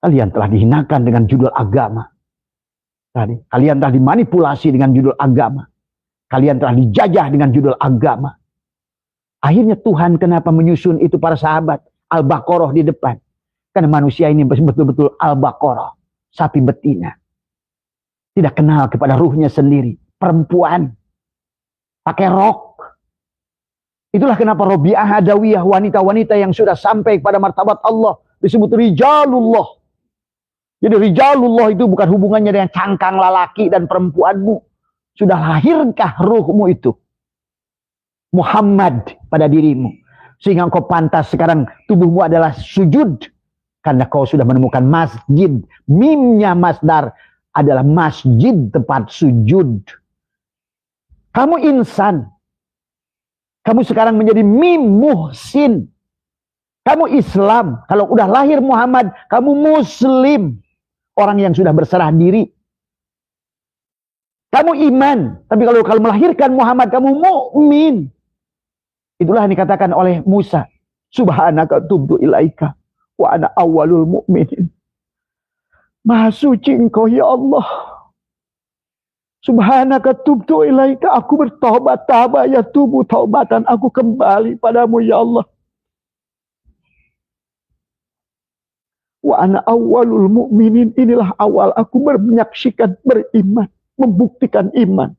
Kalian telah dihinakan dengan judul agama. Kalian telah dimanipulasi dengan judul agama. Kalian telah dijajah dengan judul agama. Akhirnya Tuhan kenapa menyusun itu para sahabat? Al-Baqarah di depan. Karena manusia ini betul-betul Al-Baqarah. Sapi betina. Tidak kenal kepada ruhnya sendiri. Perempuan. Pakai rok. Itulah kenapa Robiah Adawiyah, wanita-wanita yang sudah sampai kepada martabat Allah, disebut Rijalullah. Jadi Rijalullah itu bukan hubungannya dengan cangkang lelaki dan perempuanmu. Sudah lahirkah ruhmu itu? Muhammad pada dirimu. Sehingga kau pantas sekarang tubuhmu adalah sujud. Karena kau sudah menemukan masjid. Mimnya masdar adalah masjid, tempat sujud. Kamu insan. Kamu sekarang menjadi mim muhsin. Kamu Islam. Kalau udah lahir Muhammad, kamu muslim. Orang yang sudah berserah diri. Kamu iman. Tapi kalau melahirkan Muhammad, kamu mukmin. Itulah yang dikatakan oleh Musa. Subhanaka tubtu ilaika. Wa ana awwalul mu'minin. Maha suci engkau ya Allah. Subhanaka tubtu ilaika. Aku bertobat. Taba ya tubuh taubatan. Aku kembali padamu ya Allah. Wa ana awwalul mu'minin. Inilah awal aku menyaksikan beriman. Membuktikan iman.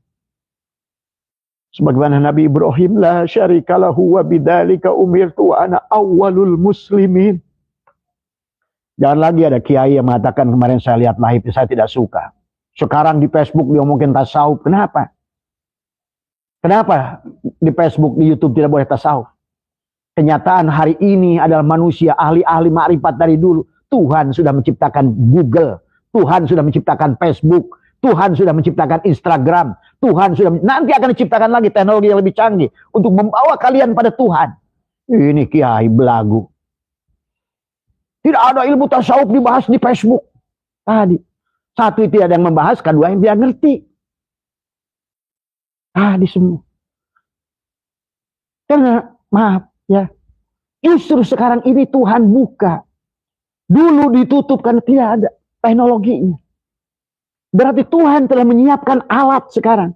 Sebagaimana Nabi Ibrahim, la syarikalahu wa bidzalika umirtu wa ana awwalul muslimin. Jangan lagi ada kiai yang mengatakan, kemarin saya lihat live, saya tidak suka. Sekarang di Facebook dia mungkin tasawuf. Kenapa? Kenapa di Facebook, di YouTube tidak boleh tasawuf? Kenyataan hari ini adalah manusia ahli-ahli makrifat dari dulu. Tuhan sudah menciptakan Google. Tuhan sudah menciptakan Facebook. Tuhan sudah menciptakan Instagram. Tuhan sudah, nanti akan diciptakan lagi teknologi yang lebih canggih untuk membawa kalian pada Tuhan. Ini kiai belagu. Tidak ada ilmu tasawuf dibahas di Facebook. Tadi. Satu tidak ada yang membahas, kedua yang dia ngerti. Tadi semua. Karena, maaf ya, justru sekarang ini Tuhan buka. Dulu ditutup karena tidak ada teknologinya. Berarti Tuhan telah menyiapkan alat sekarang.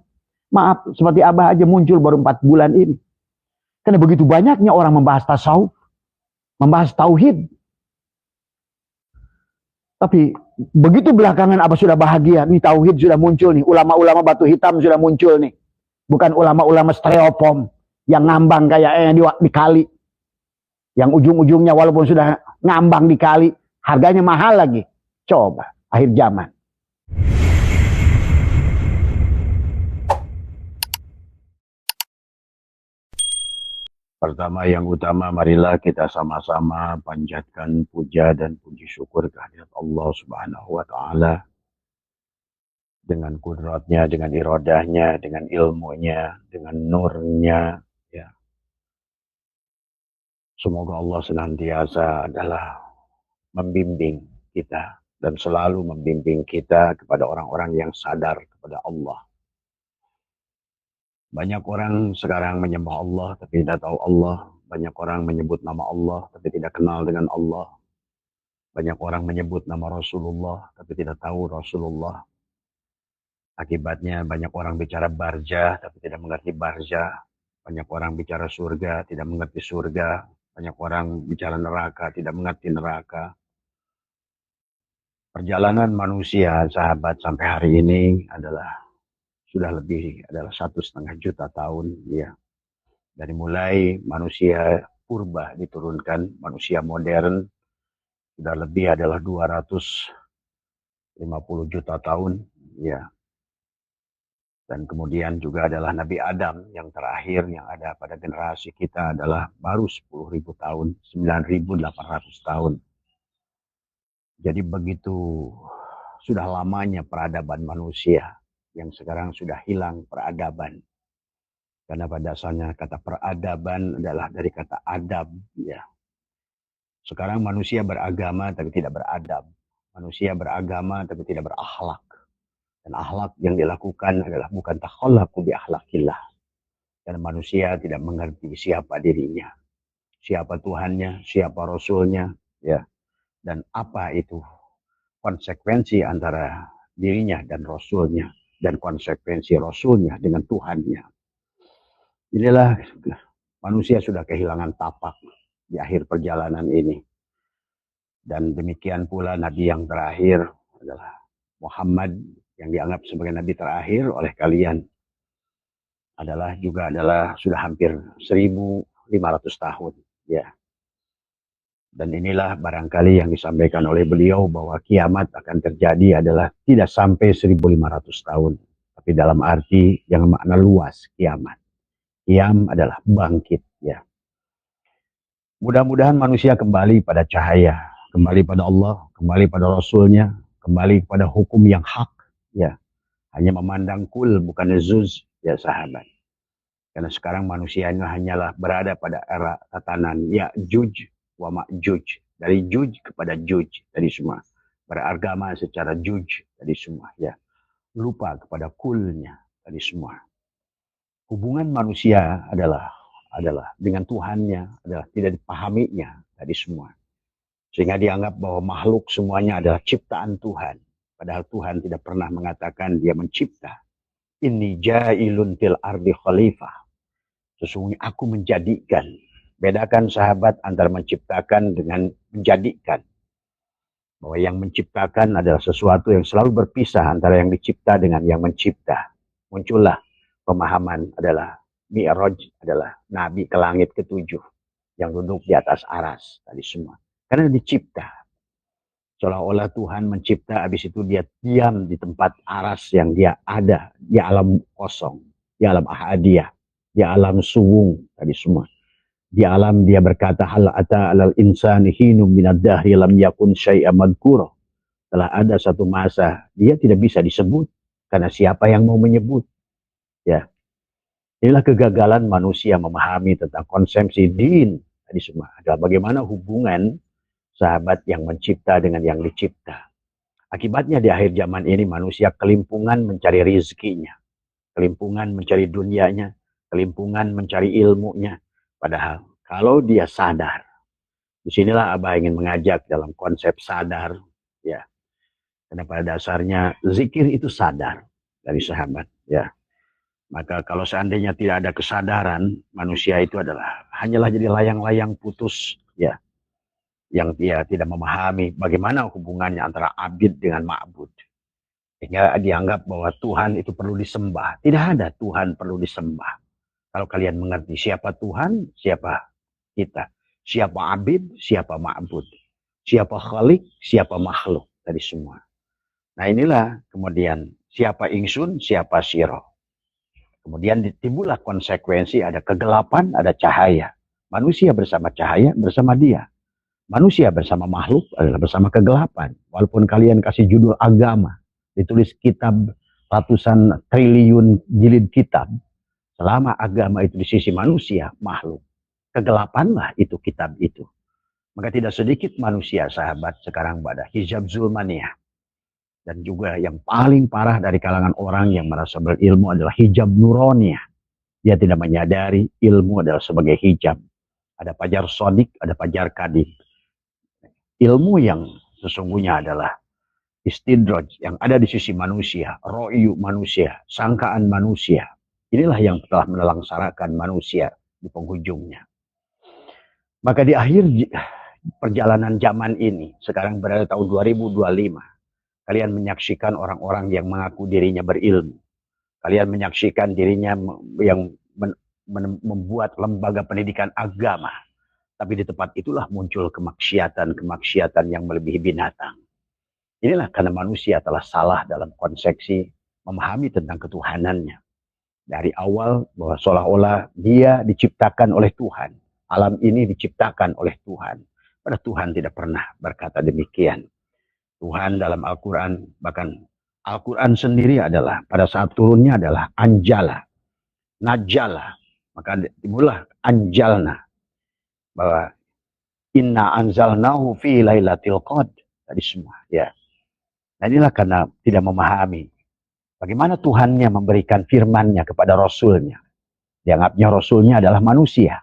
Maaf, seperti Abah aja muncul baru 4 bulan ini. Karena begitu banyaknya orang membahas tasawuf, membahas tauhid. Tapi begitu belakangan Abah sudah bahagia, nih tauhid sudah muncul nih, ulama-ulama batu hitam sudah muncul nih. Bukan ulama-ulama stereopom yang ngambang kayak di kali. Yang ujung-ujungnya walaupun sudah ngambang di kali, harganya mahal lagi. Coba, akhir zaman. Pertama yang utama, marilah kita sama-sama panjatkan puja dan puji syukur kehadirat Allah Subhanahu wa Ta'ala. Dengan kudratnya, dengan iradahnya, dengan ilmunya, dengan nurnya. Ya. Semoga Allah senantiasa adalah membimbing kita dan selalu membimbing kita kepada orang-orang yang sadar kepada Allah. Banyak orang sekarang menyembah Allah tapi tidak tahu Allah. Banyak orang menyebut nama Allah tapi tidak kenal dengan Allah. Banyak orang menyebut nama Rasulullah tapi tidak tahu Rasulullah. Akibatnya banyak orang bicara barja tapi tidak mengerti barja. Banyak orang bicara surga tidak mengerti surga. Banyak orang bicara neraka tidak mengerti neraka. Perjalanan manusia, sahabat, sampai hari ini sudah lebih adalah 1,5 juta tahun, ya. Dari mulai manusia purba diturunkan, manusia modern sudah lebih adalah 250 juta tahun, ya. Dan kemudian juga adalah Nabi Adam yang terakhir yang ada pada generasi kita adalah baru 10.000 tahun, 9.800 tahun. Jadi begitu sudah lamanya peradaban manusia yang sekarang sudah hilang peradaban. Karena pada dasarnya kata peradaban adalah dari kata adab, ya. Sekarang manusia beragama tapi tidak beradab. Manusia beragama tapi tidak berakhlak. Dan akhlak yang dilakukan adalah bukan takhallaqu bi akhlaqillah. Karena manusia tidak mengerti siapa dirinya, siapa Tuhannya, siapa Rasulnya, ya. Dan apa itu konsekuensi antara dirinya dan Rasulnya, dan konsekuensi Rasulnya dengan Tuhannya. Inilah manusia sudah kehilangan tapak di akhir perjalanan ini. Dan demikian pula Nabi yang terakhir adalah Muhammad, yang dianggap sebagai Nabi terakhir oleh kalian, adalah sudah hampir 1.500 tahun. Ya. Dan inilah barangkali yang disampaikan oleh beliau bahwa kiamat akan terjadi adalah tidak sampai 1.500 tahun. Tapi dalam arti yang makna luas kiamat. Qiyam adalah bangkit. Ya. Mudah-mudahan manusia kembali pada cahaya, kembali pada Allah, kembali pada Rasulnya, kembali pada hukum yang hak. Ya. Hanya memandang kul bukan zuz, ya sahabat. Karena sekarang manusianya hanyalah berada pada era tatanan Ya'juj wa Ma'juj. Dari Juj kepada Juj tadi semua. Beragama secara Juj tadi semua. Ya. Lupa kepada kulnya tadi semua. Hubungan manusia adalah dengan Tuhannya, adalah tidak dipahaminya tadi semua. Sehingga dianggap bahwa makhluk semuanya adalah ciptaan Tuhan. Padahal Tuhan tidak pernah mengatakan dia mencipta. Inni ja'ilun fil ardi khalifah. Sesungguhnya aku menjadikan. Bedakan sahabat antara menciptakan dengan menjadikan. Bahwa yang menciptakan adalah sesuatu yang selalu berpisah antara yang dicipta dengan yang mencipta. Muncullah pemahaman adalah Mi'raj adalah Nabi ke langit ketujuh yang duduk di atas aras tadi semua. Karena dicipta. Seolah-olah Tuhan mencipta, habis itu dia diam di tempat aras yang dia ada di alam kosong, di alam ahadiyah, di alam suwung tadi semua. Di alam dia berkata hal ata alal insani hinum minad dahri lam yakun syai'a madhkura. Telah ada satu masa dia tidak bisa disebut karena siapa yang mau menyebut? Ya. Inilah kegagalan manusia memahami tentang konsepsi din tadi semua. Adalah bagaimana hubungan sahabat yang mencipta dengan yang dicipta. Akibatnya di akhir zaman ini manusia kelimpungan mencari rizkinya. Kelimpungan mencari dunianya. Kelimpungan mencari ilmunya. Padahal kalau dia sadar. Disinilah Abah ingin mengajak dalam konsep sadar. Ya. Karena pada dasarnya zikir itu sadar dari sahabat. Ya. Maka kalau seandainya tidak ada kesadaran, manusia itu hanyalah jadi layang-layang putus, ya, yang dia tidak memahami bagaimana hubungannya antara abid dengan ma'bud. Sehingga dianggap bahwa Tuhan itu perlu disembah. Tidak ada Tuhan perlu disembah. Kalau kalian mengerti siapa Tuhan, siapa kita. Siapa abid, siapa ma'bud. Siapa khalik, siapa makhluk. Tadi semua. Nah inilah kemudian siapa ingsun, siapa siro. Kemudian timbullah konsekuensi, ada kegelapan, ada cahaya. Manusia bersama cahaya, bersama dia. Manusia bersama makhluk adalah bersama kegelapan. Walaupun kalian kasih judul agama, ditulis kitab ratusan triliun jilid kitab, selama agama itu di sisi manusia, makhluk, kegelapanlah itu kitab itu. Maka tidak sedikit manusia sahabat sekarang pada hijab zulmaniyah. Dan juga yang paling parah dari kalangan orang yang merasa berilmu adalah hijab nuroniyah. Dia tidak menyadari ilmu adalah sebagai hijab. Ada fajar sodik, ada fajar kadib. Ilmu yang sesungguhnya adalah istidraj yang ada di sisi manusia, ro'yu manusia, sangkaan manusia. Inilah yang telah menelangsarakan manusia di penghujungnya. Maka di akhir perjalanan zaman ini, sekarang berada tahun 2025, kalian menyaksikan orang-orang yang mengaku dirinya berilmu. Kalian menyaksikan dirinya yang membuat lembaga pendidikan agama. Tapi di tempat itulah muncul kemaksiatan yang melebihi binatang. Inilah karena manusia telah salah dalam konsepsi memahami tentang ketuhanannya. Dari awal bahwa seolah-olah dia diciptakan oleh Tuhan. Alam ini diciptakan oleh Tuhan. Padahal Tuhan tidak pernah berkata demikian. Tuhan dalam Al-Quran, bahkan Al-Quran sendiri adalah, pada saat turunnya adalah anjala, najala. Maka timbullah anjalna. Bahwa inna anzalnahu fi lailatul qadr. Tadi semua. Ya. Nah inilah karena tidak memahami. Bagaimana Tuhannya memberikan firmannya kepada Rasulnya. Dianggapnya Rasulnya adalah manusia.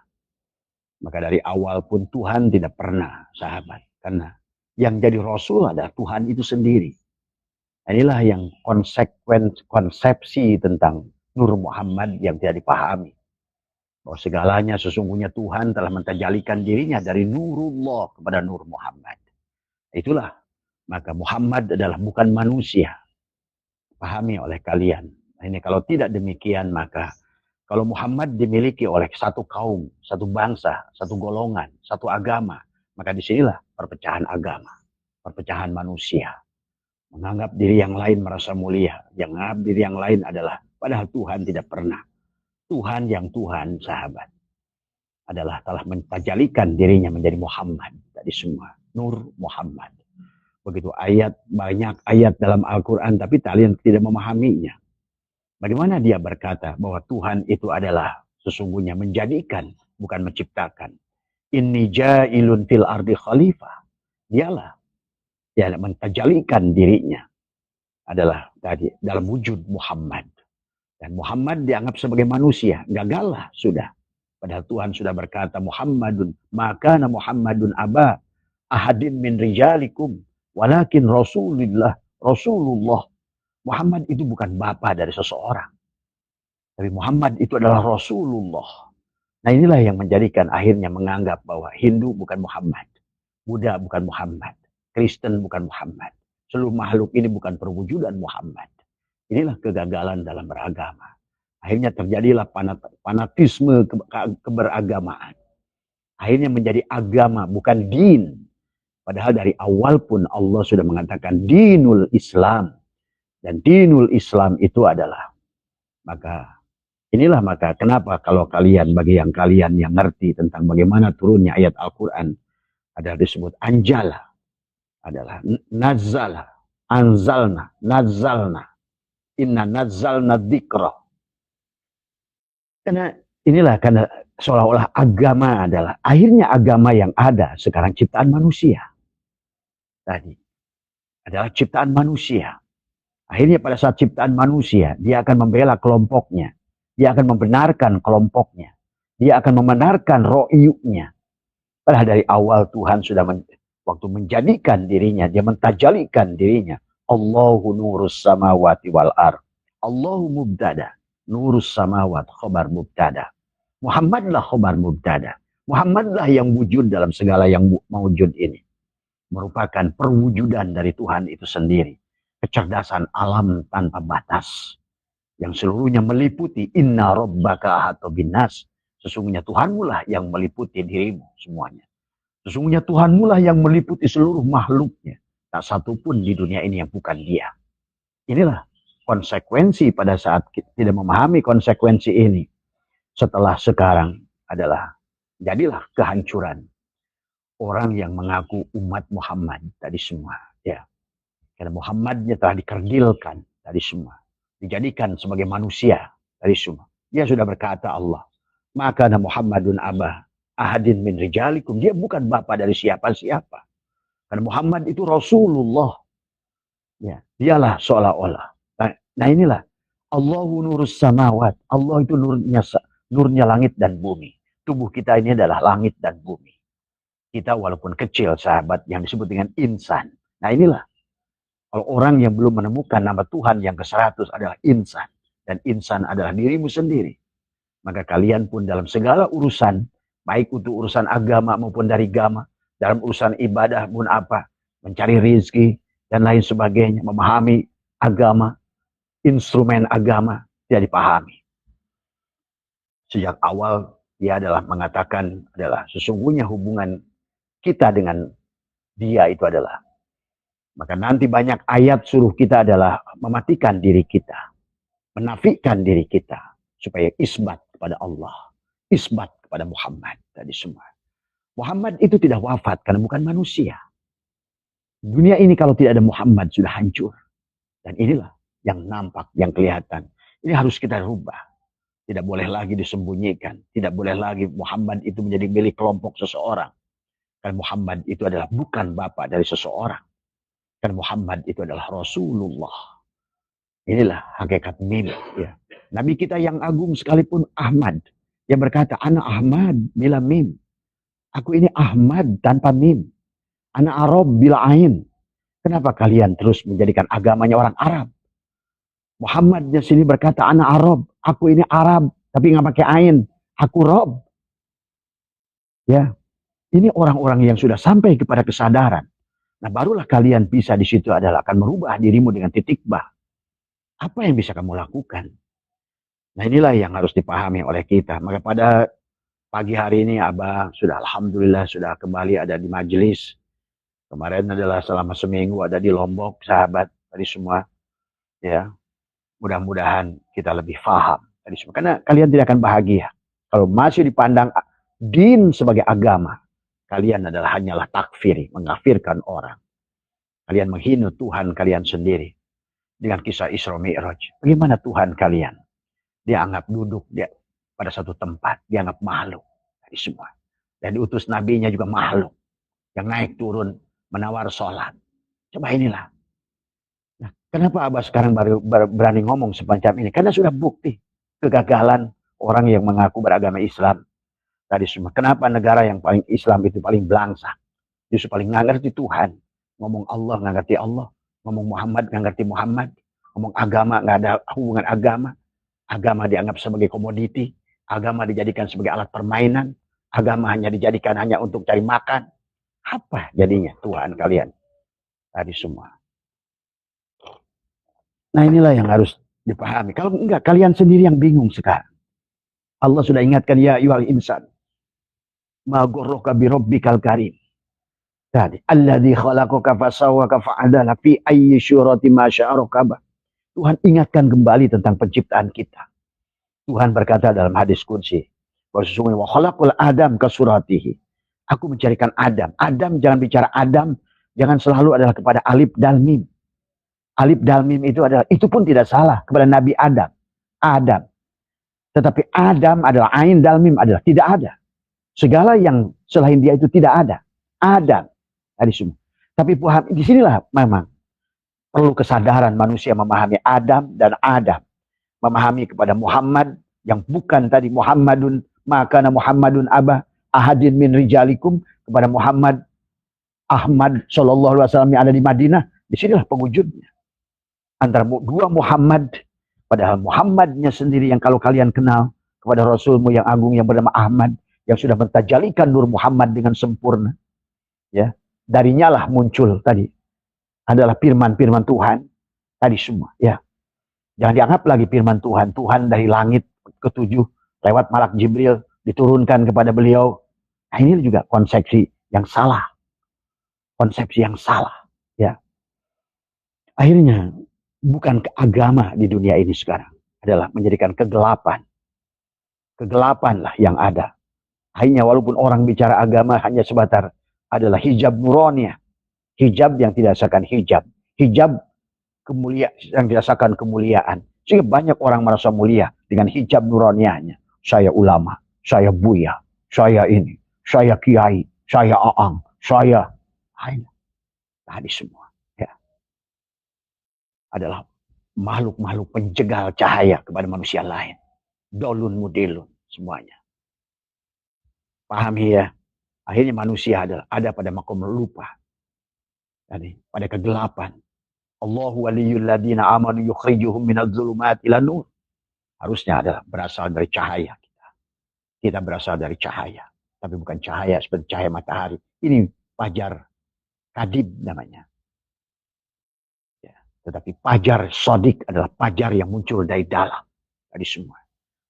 Maka dari awal pun Tuhan tidak pernah sahabat. Karena Yang jadi Rasul adalah Tuhan itu sendiri. Inilah yang konsepsi tentang Nur Muhammad yang tidak dipahami. Bahwa segalanya sesungguhnya Tuhan telah mentajalikan dirinya dari Nurullah kepada Nur Muhammad. Itulah, maka Muhammad adalah bukan manusia. Pahami oleh kalian. Ini kalau tidak demikian, maka kalau Muhammad dimiliki oleh satu kaum, satu bangsa, satu golongan, satu agama, maka disinilah perpecahan agama, perpecahan manusia. Menganggap diri yang lain merasa mulia, yang menganggap diri yang lain adalah, padahal Tuhan tidak pernah. Tuhan yang Tuhan, sahabat, adalah telah mentajalikan dirinya menjadi Muhammad. Tadi semua, Nur Muhammad. Begitu ayat, banyak ayat dalam Al-Quran, tapi kalian tidak memahaminya. Bagaimana dia berkata bahwa Tuhan itu adalah sesungguhnya menjadikan, bukan menciptakan. Inni ja'ilun fil ardi khalifah. Dialah yang mentajalikan dirinya adalah tadi dalam wujud Muhammad. Dan Muhammad dianggap sebagai manusia. Gagallah sudah. Padahal Tuhan sudah berkata Muhammadun. Makana Muhammadun aba ahadin min rijalikum. Walakin Rasulullah. Muhammad itu bukan bapa dari seseorang. Tapi Muhammad itu adalah Rasulullah. Nah inilah yang menjadikan akhirnya menganggap bahwa Hindu bukan Muhammad. Buddha bukan Muhammad. Kristen bukan Muhammad. Seluruh makhluk ini bukan perwujudan Muhammad. Inilah kegagalan dalam beragama. Akhirnya terjadilah fanatisme keberagamaan. Akhirnya menjadi agama, bukan din. Padahal dari awal pun Allah sudah mengatakan dinul Islam. Dan dinul Islam itu adalah, maka inilah maka kenapa kalau kalian, bagi yang kalian yang ngerti tentang bagaimana turunnya ayat Al-Quran, adalah disebut anjala, adalah nazala, anzalna, nazalna. Inna nazzalna dzikra. Karena inilah karena seolah-olah agama adalah akhirnya agama yang ada sekarang ciptaan manusia. Tadi adalah ciptaan manusia. Akhirnya pada saat ciptaan manusia, dia akan membela kelompoknya. Dia akan membenarkan kelompoknya. Dia akan membenarkan ro'iyuknya. Padahal dari awal Tuhan sudah waktu menjadikan dirinya, dia mentajalikan dirinya. Allahu nurus samawati wal ar. Allahu mubtada. Nurus samawat khobar mubtada. Muhammadlah khobar mubtada. Muhammadlah yang wujud dalam segala yang mewujud ini. Merupakan perwujudan dari Tuhan itu sendiri. Kecerdasan alam tanpa batas. Yang seluruhnya meliputi inna rabbaka ahata binnas. Sesungguhnya Tuhanmu lah yang meliputi dirimu semuanya. Sesungguhnya Tuhanmu lah yang meliputi seluruh makhluknya. Tak satu pun di dunia ini yang bukan dia. Inilah konsekuensi pada saat kita tidak memahami konsekuensi ini. Setelah sekarang adalah jadilah kehancuran orang yang mengaku umat Muhammad tadi semua. Ya. Karena Muhammadnya telah dikerdilkan tadi semua. Dijadikan sebagai manusia tadi semua. Dia sudah berkata Allah. Maka Muhammadun abah ahadin min rijalikum. Dia bukan bapa dari siapa-siapa. Karena Muhammad itu Rasulullah. Ya, dialah seolah-olah. Nah inilah. Allahu nurus samawat. Allah itu nurnya langit dan bumi. Tubuh kita ini adalah langit dan bumi. Kita walaupun kecil sahabat yang disebut dengan insan. Nah inilah. Kalau orang yang belum menemukan nama Tuhan yang ke-100 adalah insan. Dan insan adalah dirimu sendiri. Maka kalian pun dalam segala urusan. Baik untuk urusan agama maupun dari agama. Dalam urusan ibadah pun apa. Mencari rezeki dan lain sebagainya. Memahami agama. Instrumen agama tidak dipahami. Sejak awal dia adalah mengatakan adalah sesungguhnya hubungan kita dengan dia itu adalah. Maka nanti banyak ayat suruh kita adalah mematikan diri kita. Menafikan diri kita. Supaya isbat kepada Allah. Isbat kepada Muhammad. Tadi semua. Muhammad itu tidak wafat karena bukan manusia. Dunia ini kalau tidak ada Muhammad sudah hancur. Dan inilah yang nampak, yang kelihatan. Ini harus kita rubah. Tidak boleh lagi disembunyikan. Tidak boleh lagi Muhammad itu menjadi milik kelompok seseorang. Karena Muhammad itu adalah bukan bapa dari seseorang. Karena Muhammad itu adalah Rasulullah. Inilah hakikat mim. Ya. Nabi kita yang agung sekalipun Ahmad. Yang berkata, Ana Ahmad bila mim. Aku ini Ahmad tanpa mim. Ana Arab bil ain. Kenapa kalian terus menjadikan agamanya orang Arab? Muhammadnya sini berkata, ana Arab. Aku ini Arab, tapi nggak pakai ain. Aku Rob. Ya, ini orang-orang yang sudah sampai kepada kesadaran. Nah, barulah kalian bisa di situ adalah akan merubah dirimu dengan titik bah. Apa yang bisa kamu lakukan? Nah, inilah yang harus dipahami oleh kita. Maka pada pagi hari ini Abah sudah alhamdulillah sudah kembali ada di majelis. Kemarin adalah selama seminggu ada di Lombok, sahabat tadi semua. Ya, mudah-mudahan kita lebih paham tadi semua. Karena kalian tidak akan bahagia kalau masih dipandang din sebagai agama. Kalian adalah hanyalah takfiri, mengkafirkan orang. Kalian menghina Tuhan kalian sendiri dengan kisah Isra Mi'raj. Bagaimana Tuhan kalian? Dia anggap duduk dia pada satu tempat, dia anggap makhluk dari semua. Dan diutus nabinya juga makhluk yang naik turun menawar sholat. Coba inilah. Nah, kenapa Abah sekarang baru berani ngomong semacam ini? Karena sudah bukti kegagalan orang yang mengaku beragama Islam tadi semua. Kenapa negara yang paling Islam itu paling belangsak? Justru paling nggak ngerti Tuhan. Ngomong Allah nggak ngerti Allah. Ngomong Muhammad nggak ngerti Muhammad. Ngomong agama nggak ada hubungan agama. Agama dianggap sebagai komoditi. Agama dijadikan sebagai alat permainan. Agama hanya dijadikan hanya untuk cari makan. Apa jadinya Tuhan kalian? Tadi semua. Nah inilah yang harus dipahami. Kalau enggak, kalian sendiri yang bingung sekarang. Allah sudah ingatkan, ya ayyuhal insan. Ma ghurraka bi rabbikal karim. Tadi, alladzi khalaqaka fasawwaka fa'adala fi ayyi syurati ma syaa rakaba. Tuhan ingatkan kembali tentang penciptaan kita. Tuhan berkata dalam hadis qudsi, bahwa sesungguhnya wa khalaqul adam ka suratihi. Aku mencarikan Adam. Adam jangan bicara Adam, jangan selalu adalah kepada alif dal mim. Alif dal mim itu adalah, itu pun tidak salah kepada Nabi Adam. Adam. Tetapi Adam adalah ain dal mim adalah tidak ada. Segala yang selain dia itu tidak ada. Adam. Tadi semua. Tapi di sinilah memang perlu kesadaran manusia memahami Adam dan Adam. Memahami kepada Muhammad yang bukan tadi Muhammadun, maka Muhammadun aba ahadin min rijalikum, kepada Muhammad Ahmad sallallahu alaihi wasallam yang ada di Madinah. Disinilah pewujudnya. Antara dua Muhammad, padahal Muhammadnya sendiri yang kalau kalian kenal kepada Rasulmu yang agung yang bernama Ahmad, yang sudah mentajalikan nur Muhammad dengan sempurna. Ya, darinya lah muncul tadi adalah firman-firman Tuhan tadi semua. Ya, jangan dianggap lagi firman Tuhan. Tuhan dari langit ketujuh lewat malak Jibril diturunkan kepada beliau. Nah, ini juga konsepsi yang salah. Konsepsi yang salah. Ya, akhirnya bukan agama di dunia ini sekarang adalah menjadikan kegelapan. Kegelapan lah yang ada. Hanya walaupun orang bicara agama hanya sebatar adalah hijab nuronia. Hijab yang tidak dirasakan hijab. Hijab yang dirasakan kemuliaan. Sehingga banyak orang merasa mulia dengan hijab nuronianya. Saya ulama, saya buya, saya ini, saya kiai, saya aang, saya tadi semua. Ya. Adalah makhluk-makhluk penjegal cahaya kepada manusia lain. Dolun mudilun semuanya. Pahami ya? Akhirnya manusia ada pada makom lupa. Tadi, pada kegelapan. Allahu waliyul ladina amanu yukhrijuhum minadh dhulumati ilan nur. Harusnya adalah berasal dari cahaya kita. Kita berasal dari cahaya. Tapi bukan cahaya seperti cahaya matahari. Ini fajar kadib namanya. Ya. Tetapi fajar sodik adalah fajar yang muncul dari dalam. Dari semua.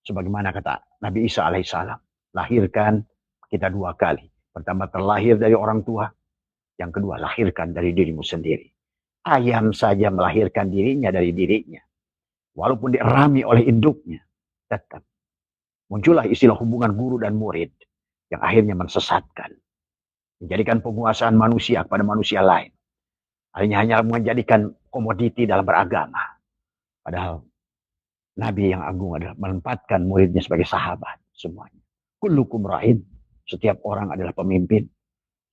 Sebagaimana kata Nabi Isa alaihissalam. Lahirkan kita dua kali. Pertama terlahir dari orang tua. Yang kedua lahirkan dari dirimu sendiri. Ayam saja melahirkan dirinya dari dirinya. Walaupun dirami oleh induknya. Tetap. Muncullah istilah hubungan guru dan murid. Yang akhirnya mensesatkan. Menjadikan penguasaan manusia kepada manusia lain. Hanya menjadikan komoditi dalam beragama. Padahal Nabi yang agung adalah menempatkan muridnya sebagai sahabat. Semuanya. Kullukum ra'in. Setiap orang adalah pemimpin.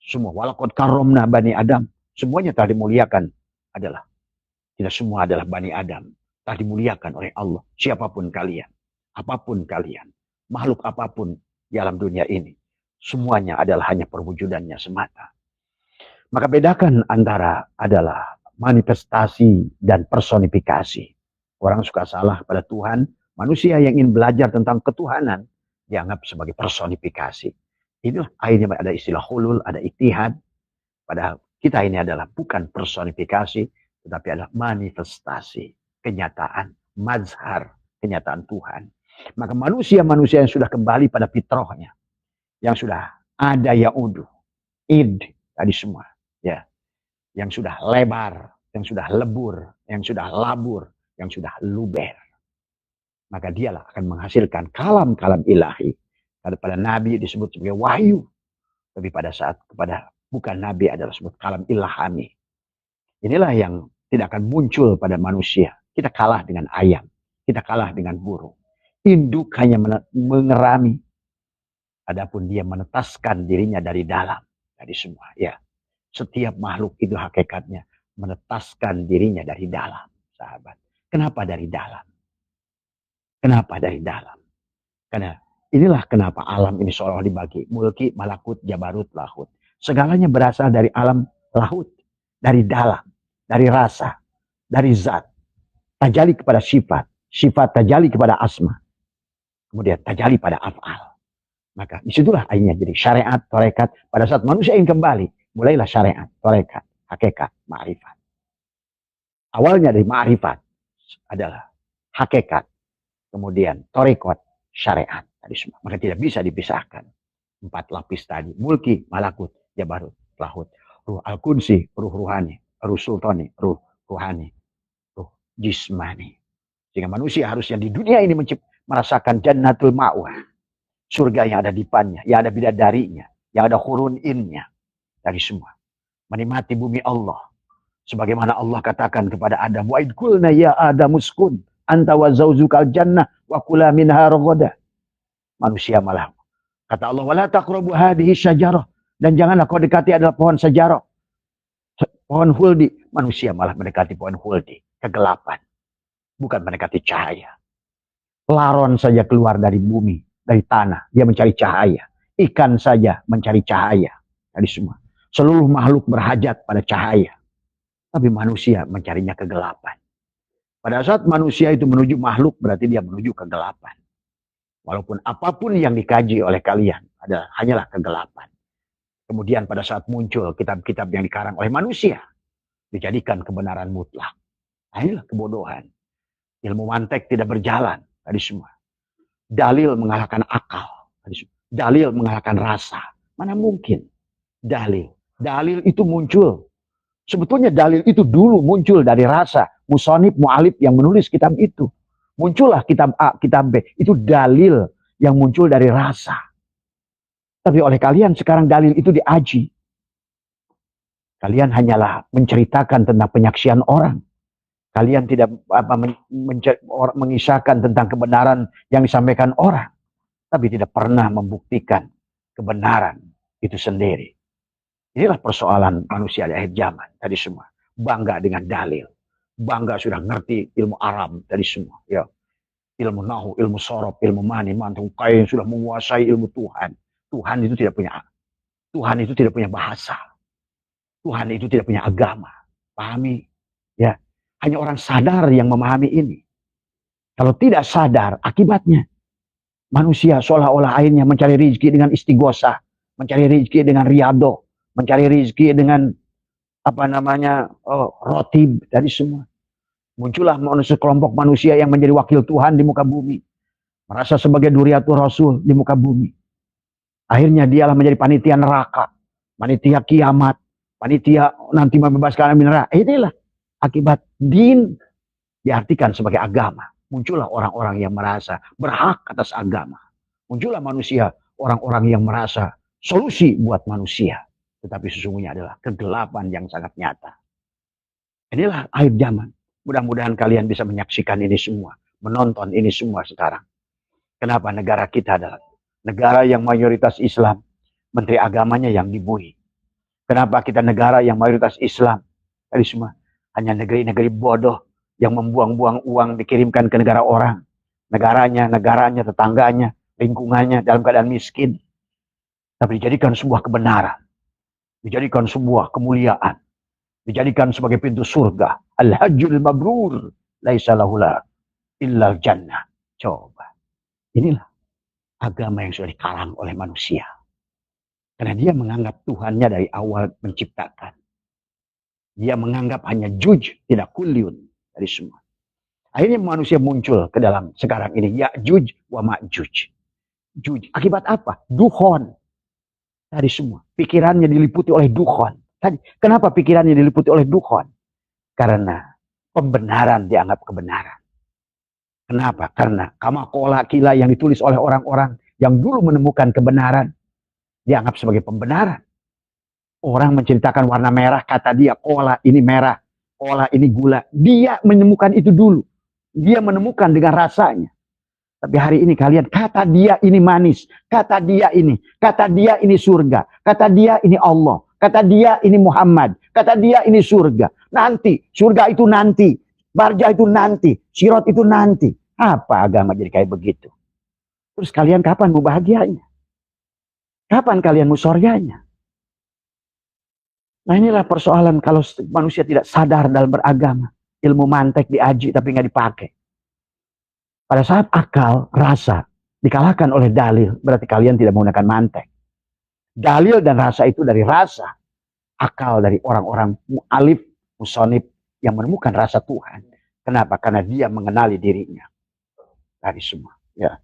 Semua. Walaqad karramna bani Adam. Semuanya telah dimuliakan adalah. Tidak semua adalah bani Adam. Telah dimuliakan oleh Allah. Siapapun kalian. Apapun kalian. Makhluk apapun di alam dunia ini. Semuanya adalah hanya perwujudannya semata. Maka bedakan antara adalah manifestasi dan personifikasi. Orang suka salah pada Tuhan, manusia yang ingin belajar tentang ketuhanan dianggap sebagai personifikasi. Inilah akhirnya ada istilah hulul, ada ittihad. Padahal kita ini adalah bukan personifikasi, tetapi adalah manifestasi, kenyataan, mazhar, kenyataan Tuhan. Maka manusia-manusia yang sudah kembali pada fitrahnya, yang sudah ada yaudu, id, tadi semua, ya, yang sudah lebar, yang sudah lebur, yang sudah labur, yang sudah luber, maka dialah akan menghasilkan kalam-kalam ilahi. Pada Nabi disebut sebagai wahyu, tapi pada saat kepada bukan Nabi adalah disebut kalam ilhami. Inilah yang tidak akan muncul pada manusia. Kita kalah dengan ayam, kita kalah dengan burung. Induk hanya mengerami, adapun dia menetaskan dirinya dari dalam, dari semua. Ya, setiap makhluk itu hakikatnya menetaskan dirinya dari dalam, sahabat. Kenapa dari dalam? Kenapa dari dalam? Karena inilah kenapa alam ini seolah dibagi. Mulki, malakut, jabarut, lahut. Segalanya berasal dari alam lahut. Dari dalam. Dari rasa. Dari zat. Tajali kepada sifat. Sifat tajali kepada asma. Kemudian tajali pada af'al. Maka disitulah akhirnya jadi syariat, tarekat. Pada saat manusia ingin kembali, mulailah syariat, tarekat, hakikat, ma'rifat. Awalnya dari ma'rifat adalah hakikat. Kemudian tarekat, syariat tadi semua. Maka tidak bisa dipisahkan. 4 lapis tadi. Mulki, malakut, jabarut, lahut. Ruh al-kunsi, ruh ruhani. Ruh sultani, ruh ruhani. Ruh jismani. Sehingga manusia harusnya di dunia ini merasakan jannatul ma'wah. Surga yang ada dipannya, yang ada bidadarinya, yang ada hurun-innya. Dari semua. Menikmati bumi Allah. Sebagaimana Allah katakan kepada Adam. Wa idkulna ya Adamuskun. Anta wa zauzukal jannah wa kula minha raghadah. Manusia malah kata Allah wala taqrabu hadhihi syajarah, dan janganlah kau dekati adalah pohon sejarah, pohon huldi. Manusia malah mendekati pohon huldi, kegelapan, bukan mendekati cahaya. Laron saja keluar dari bumi, dari tanah, dia mencari cahaya. Ikan saja mencari cahaya. Dari semua, seluruh makhluk berhajat pada cahaya, tapi manusia mencarinya kegelapan. Pada saat manusia itu menuju makhluk, berarti dia menuju kegelapan. Walaupun apapun yang dikaji oleh kalian adalah hanyalah kegelapan. Kemudian pada saat muncul kitab-kitab yang dikarang oleh manusia, dijadikan kebenaran mutlak. Inilah kebodohan. Ilmu mantek tidak berjalan. Tadi semua. Dalil mengalahkan akal. Dalil mengalahkan rasa. Mana mungkin dalil. Dalil itu muncul. Sebetulnya dalil itu dulu muncul dari rasa. Musonib, mu'alif yang menulis kitab itu. Muncullah kitab A, kitab B. Itu dalil yang muncul dari rasa. Tapi oleh kalian sekarang dalil itu diaji. Kalian hanyalah menceritakan tentang penyaksian orang. Kalian tidak mengisahkan tentang kebenaran yang disampaikan orang. Tapi tidak pernah membuktikan kebenaran itu sendiri. Inilah persoalan manusia di akhir zaman. Tadi semua. Bangga dengan dalil. Bangga sudah ngerti ilmu Arab tadi semua. Ya. Ilmu nahu, ilmu sorob, ilmu mani, mantung, kaya yang sudah menguasai ilmu Tuhan. Tuhan itu tidak punya bahasa. Tuhan itu tidak punya agama. Pahami? Ya. Hanya orang sadar yang memahami ini. Kalau tidak sadar, akibatnya manusia seolah-olah akhirnya mencari rezeki dengan istighosah, mencari rezeki dengan riyadhah, mencari rezeki dengan rotib dari semua. Muncullah sekelompok manusia yang menjadi wakil Tuhan di muka bumi. Merasa sebagai duriatul Rasul di muka bumi. Akhirnya dialah menjadi panitia neraka, panitia kiamat, panitia nanti membebaskan neraka. Inilah akibat din diartikan sebagai agama. Muncullah orang-orang yang merasa berhak atas agama. Muncullah manusia, orang-orang yang merasa solusi buat manusia. Tetapi sesungguhnya adalah kegelapan yang sangat nyata. Inilah akhir zaman. Mudah-mudahan kalian bisa menyaksikan ini semua. Menonton ini semua sekarang. Kenapa negara kita adalah negara yang mayoritas Islam. Menteri agamanya yang dibui. Kenapa kita negara yang mayoritas Islam. Tadi semua. Hanya negeri-negeri bodoh yang membuang-buang uang dikirimkan ke negara orang. Negaranya, tetangganya, lingkungannya dalam keadaan miskin. Tapi dijadikan sebuah kebenaran. dijadikan sebuah kemuliaan, dijadikan sebagai pintu surga. Al-hajjul mabrur, laisa lahula illal jannah. Coba, inilah agama yang sudah dikarang oleh manusia. Karena dia menganggap Tuhannya dari awal menciptakan. Dia menganggap hanya juj, tidak kuliun dari semua. Akhirnya manusia muncul ke dalam sekarang ini. Ya'juj wa ma'juj. Juj. Akibat apa? Dukhon. Dari semua. Pikirannya diliputi oleh dukhon. Kenapa pikirannya diliputi oleh dukhon? Karena pembenaran dianggap kebenaran. Kenapa? Karena kamakola kila yang ditulis oleh orang-orang yang dulu menemukan kebenaran dianggap sebagai pembenaran. Orang menceritakan warna merah, kata dia kola ini merah, kola ini gula. Dia menemukan itu dulu. Dia menemukan dengan rasanya. Tapi hari ini kalian, kata dia ini manis, kata dia ini surga, kata dia ini Allah, kata dia ini Muhammad, kata dia ini surga. Nanti, surga itu nanti, barja itu nanti, sirat itu nanti. Apa agama jadi kayak begitu? Terus kalian kapan mau bahagianya? Kapan kalian mau surganya? Nah inilah persoalan kalau manusia tidak sadar dalam beragama. Ilmu mantek diaji tapi nggak dipakai. Pada saat akal, rasa dikalahkan oleh dalil, berarti kalian tidak menggunakan mantek. Dalil dan rasa itu dari rasa. Akal dari orang-orang mu'alif, musonib yang menemukan rasa Tuhan. Kenapa? Karena dia mengenali dirinya. Dari semua. Ya.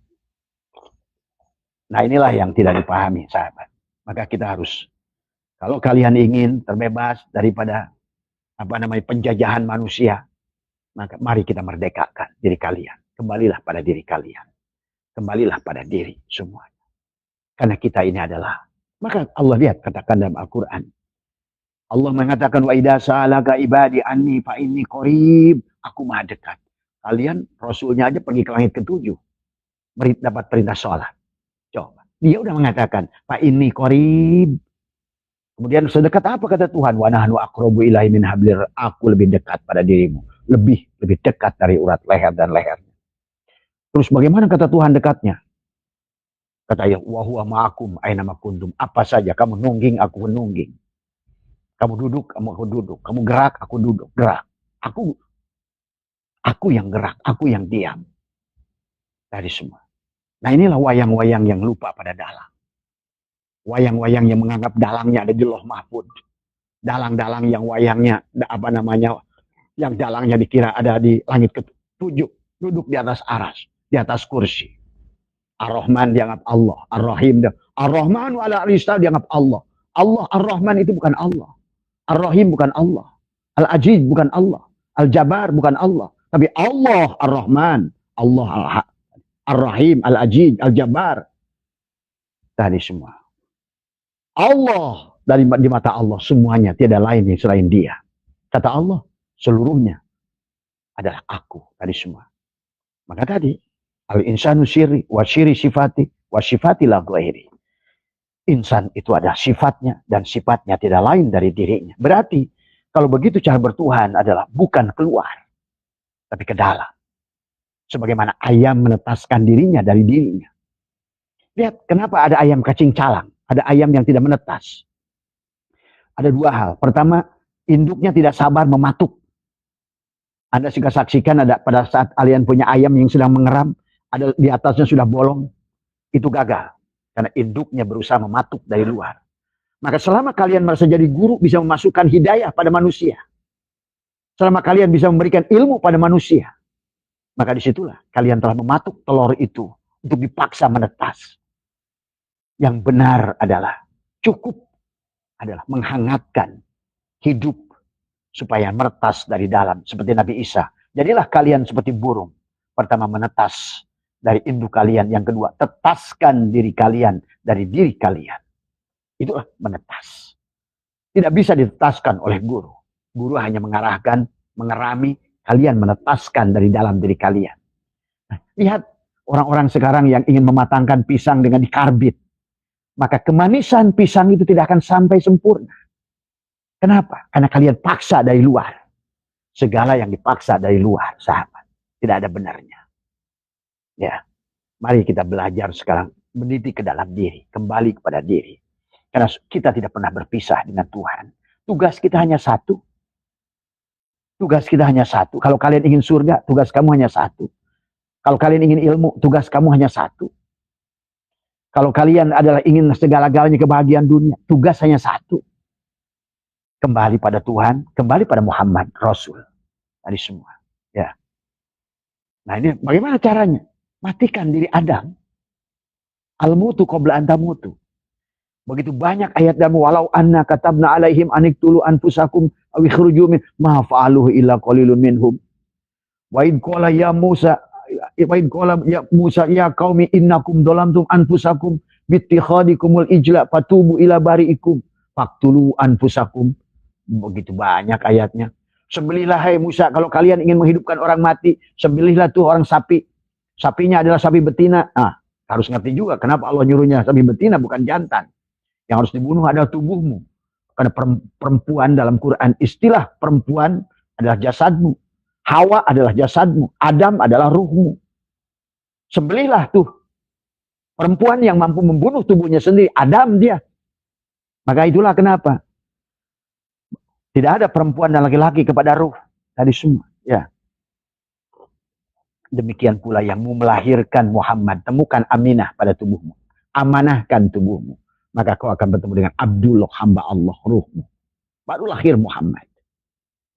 Nah inilah yang tidak dipahami sahabat. Maka kita harus, kalau kalian ingin terbebas daripada penjajahan manusia, maka mari kita merdekakan diri kalian. Kembalilah pada diri kalian. Kembalilah pada diri semuanya. Karena kita ini adalah, maka Allah lihat katakan dalam Al-Quran. Allah mengatakan, wa idza sa'alaka ibadi anni fa inni qarib. Aku maha dekat. Kalian Rasulnya aja pergi ke langit ke-7. Dapat perintah sholat. Coba. Dia udah mengatakan, fa inni qarib. Kemudian sedekat apa kata Tuhan? Wa nahnu aqrabu ilaihi min hablir. Aku lebih dekat pada dirimu. Lebih dekat dari urat leher dan lehernya. Terus bagaimana kata Tuhan dekatnya? Katanya, wa huwa ma'akum aina ma kuntum. Apa saja kamu nungging, aku nungging. Kamu duduk, aku duduk. Kamu gerak, aku duduk. Gerak. Aku yang gerak, aku yang diam. Dari semua. Nah inilah wayang-wayang yang lupa pada dalang. Wayang-wayang yang menganggap dalangnya ada di Lauh Mahfud. Dalang-dalang yang wayangnya, yang dalangnya dikira ada di langit ke-7. Duduk di atas aras, di atas kursi. Ar-Rahman dianggap Allah. Ar-Rahim. Ar-Rahman ala al-Istal dianggap Allah. Allah Ar-Rahman itu bukan Allah. Ar-Rahim bukan Allah. Al-Ajiz bukan Allah. Al-Jabar bukan Allah. Tapi Allah Ar-Rahman. Allah Ar-Rahim. Al-Ajiz. Al-Jabar. Tadi semua. Allah di mata Allah semuanya tidak lain yang selain dia. Kata Allah seluruhnya adalah aku. Tadi semua. Maka tadi al-insanu syiri wa syiri sifati wa sifati la ghairi. Insan itu adalah sifatnya dan sifatnya tidak lain dari dirinya. Berarti kalau begitu cara bertuhan adalah bukan keluar tapi ke dalam. Sebagaimana ayam menetaskan dirinya dari dirinya. Lihat kenapa ada ayam kacing calang, ada ayam yang tidak menetas. Ada dua hal. Pertama, induknya tidak sabar mematuk. Anda juga saksikan ada pada saat kalian punya ayam yang sedang mengeram, ada di atasnya sudah bolong, itu gagal. Karena induknya berusaha mematuk dari luar. Maka selama kalian merasa jadi guru, bisa memasukkan hidayah pada manusia. Selama kalian bisa memberikan ilmu pada manusia. Maka disitulah kalian telah mematuk telur itu untuk dipaksa menetas. Yang benar adalah cukup adalah menghangatkan hidup supaya meretas dari dalam. Seperti Nabi Isa. Jadilah kalian seperti burung. Pertama menetas dari induk kalian. Yang kedua, tetaskan diri kalian dari diri kalian. Itulah menetas. Tidak bisa ditetaskan oleh guru. Guru hanya mengarahkan, mengerami, kalian menetaskan dari dalam diri kalian. Nah, lihat orang-orang sekarang yang ingin mematangkan pisang dengan dikarbit. Maka kemanisan pisang itu tidak akan sampai sempurna. Kenapa? Karena kalian paksa dari luar. Segala yang dipaksa dari luar, sahabat. Tidak ada benarnya. Ya, mari kita belajar sekarang mendidik ke dalam diri, kembali kepada diri. Karena kita tidak pernah berpisah dengan Tuhan. Tugas kita hanya satu. Tugas kita hanya satu. Kalau kalian ingin surga, tugas kamu hanya satu. Kalau kalian ingin ilmu, tugas kamu hanya satu. Kalau kalian adalah ingin segala-galanya kebahagiaan dunia, tugas hanya satu. Kembali pada Tuhan, kembali pada Muhammad, Rasul. Tadi semua. Ya. Nah ini bagaimana caranya? Matikan diri Adam. Al-mutu qabla an tamutu. Begitu banyak ayat dalam walau anna katabna alaihim aniktulu anfusakum aw ikhruju min ma fa'aluhu illa qalilun minhum. Wa id qala ya Musa ya qaumi innakum dhalamtum anfusakum bittikhadikumul ijla fatubu ila bari'ikum faqtulu anfusakum. Begitu banyak ayatnya. Sembelihlah hai Musa, kalau kalian ingin menghidupkan orang mati, sembelihlah tuh orang sapi. Sapinya adalah sapi betina. Nah, harus ngerti juga kenapa Allah nyuruhnya sapi betina bukan jantan. Yang harus dibunuh adalah tubuhmu. Karena perempuan dalam Quran, istilah perempuan adalah jasadmu. Hawa adalah jasadmu. Adam adalah ruhmu. Sembelihlah tuh perempuan yang mampu membunuh tubuhnya sendiri. Adam dia. Maka itulah kenapa tidak ada perempuan dan laki-laki kepada ruh. Tadi semua. Ya. Demikian pula yang melahirkan Muhammad. Temukan Aminah pada tubuhmu. Amanahkan tubuhmu. Maka kau akan bertemu dengan Abdullah, hamba Allah, ruhmu. Baru lahir Muhammad.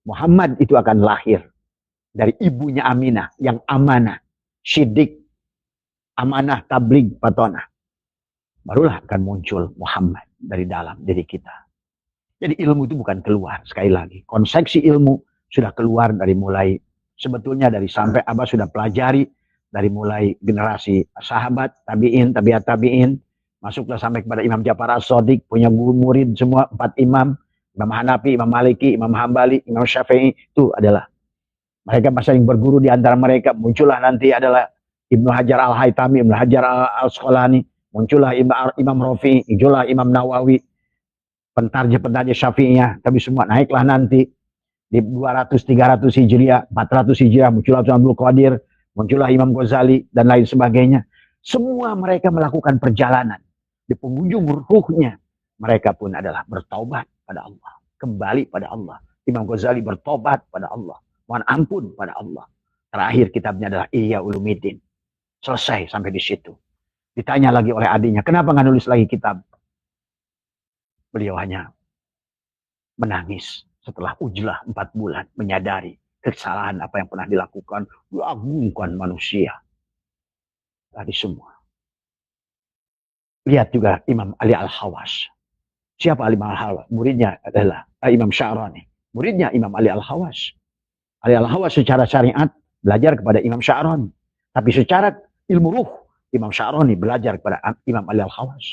Muhammad itu akan lahir dari ibunya Aminah yang amanah, syidik, amanah, tabligh, patonah. Barulah akan muncul Muhammad dari dalam diri kita. Jadi ilmu itu bukan keluar, sekali lagi. Konsepsi ilmu sudah keluar dari mulai, sebetulnya dari sampai Abah sudah pelajari, dari mulai generasi sahabat, tabi'in, tabi'at tabi'in, masuklah sampai kepada Imam Ja'far As-Shadiq, punya guru murid semua, 4 imam, Imam Hanafi, Imam Maliki, Imam Hambali, Imam Syafi'i, itu adalah mereka masing berguru di antara mereka. Muncullah nanti adalah Ibnu Hajar Al-Haytami, Ibnu Hajar Al-Asqalani, muncullah Imam Rafi'i, muncullah Imam Nawawi, pentarjah Syafi'iyah, tapi semua naiklah nanti di 200-300 Hijriah, 400 Hijriah, muncullah Abdul Qadir, muncullah Imam Ghazali, dan lain sebagainya. Semua mereka melakukan perjalanan. Di penghujung ruhnya, mereka pun adalah bertaubat pada Allah. Kembali pada Allah. Imam Ghazali bertobat pada Allah. Mohon ampun pada Allah. Terakhir kitabnya adalah Ihya Ulumuddin. Selesai sampai di situ. Ditanya lagi oleh adiknya, kenapa nggak nulis lagi kitab? Beliau hanya menangis setelah ujlah 4 bulan. Menyadari kesalahan apa yang pernah dilakukan. Diagungkan manusia. Tadi semua. Lihat juga Imam Ali Al-Hawas. Siapa Ali Al-Hawas? Muridnya adalah Imam Sya'rani. Muridnya Imam Ali Al-Hawas. Ali Al-Hawas secara syariat belajar kepada Imam Sya'rani. Tapi secara ilmu ruh, Imam Sya'rani belajar kepada Imam Ali Al-Hawas.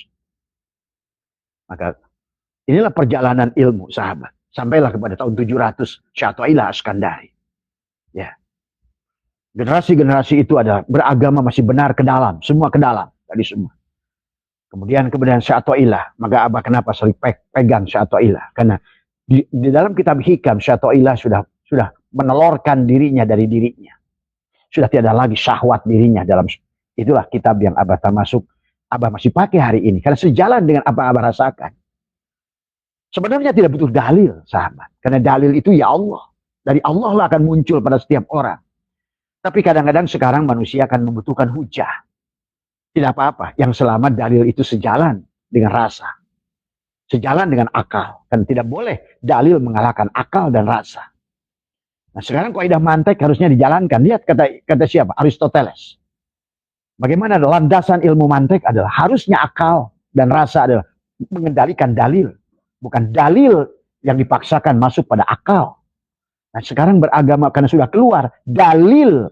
Maka inilah perjalanan ilmu sahabat. Sampailah kepada tahun 700 Syatwa'ilah Askandari. Ya. Generasi-generasi itu adalah beragama masih benar ke dalam. Semua ke dalam. Tadi semua. Kemudian Syatwa'ilah. Maka Abah kenapa sering pegang Syatwa'ilah? Karena di dalam kitab Hikam Syatwa'ilah sudah menelorkan dirinya dari dirinya. Sudah tidak lagi syahwat dirinya dalam. Itulah kitab yang Abah termasuk. Abah masih pakai hari ini. Karena sejalan dengan apa Abah rasakan. Sebenarnya tidak butuh dalil sahabat. Karena dalil itu ya Allah. Dari Allah lah akan muncul pada setiap orang. Tapi kadang-kadang sekarang manusia akan membutuhkan hujah. Tidak apa-apa. Yang selamat dalil itu sejalan dengan rasa. Sejalan dengan akal. Kan tidak boleh dalil mengalahkan akal dan rasa. Nah sekarang kaidah mantek harusnya dijalankan. Lihat kata siapa? Aristoteles. Bagaimana landasan ilmu mantek adalah harusnya akal dan rasa adalah mengendalikan dalil. Bukan dalil yang dipaksakan masuk pada akal. Nah sekarang beragama karena sudah keluar. Dalil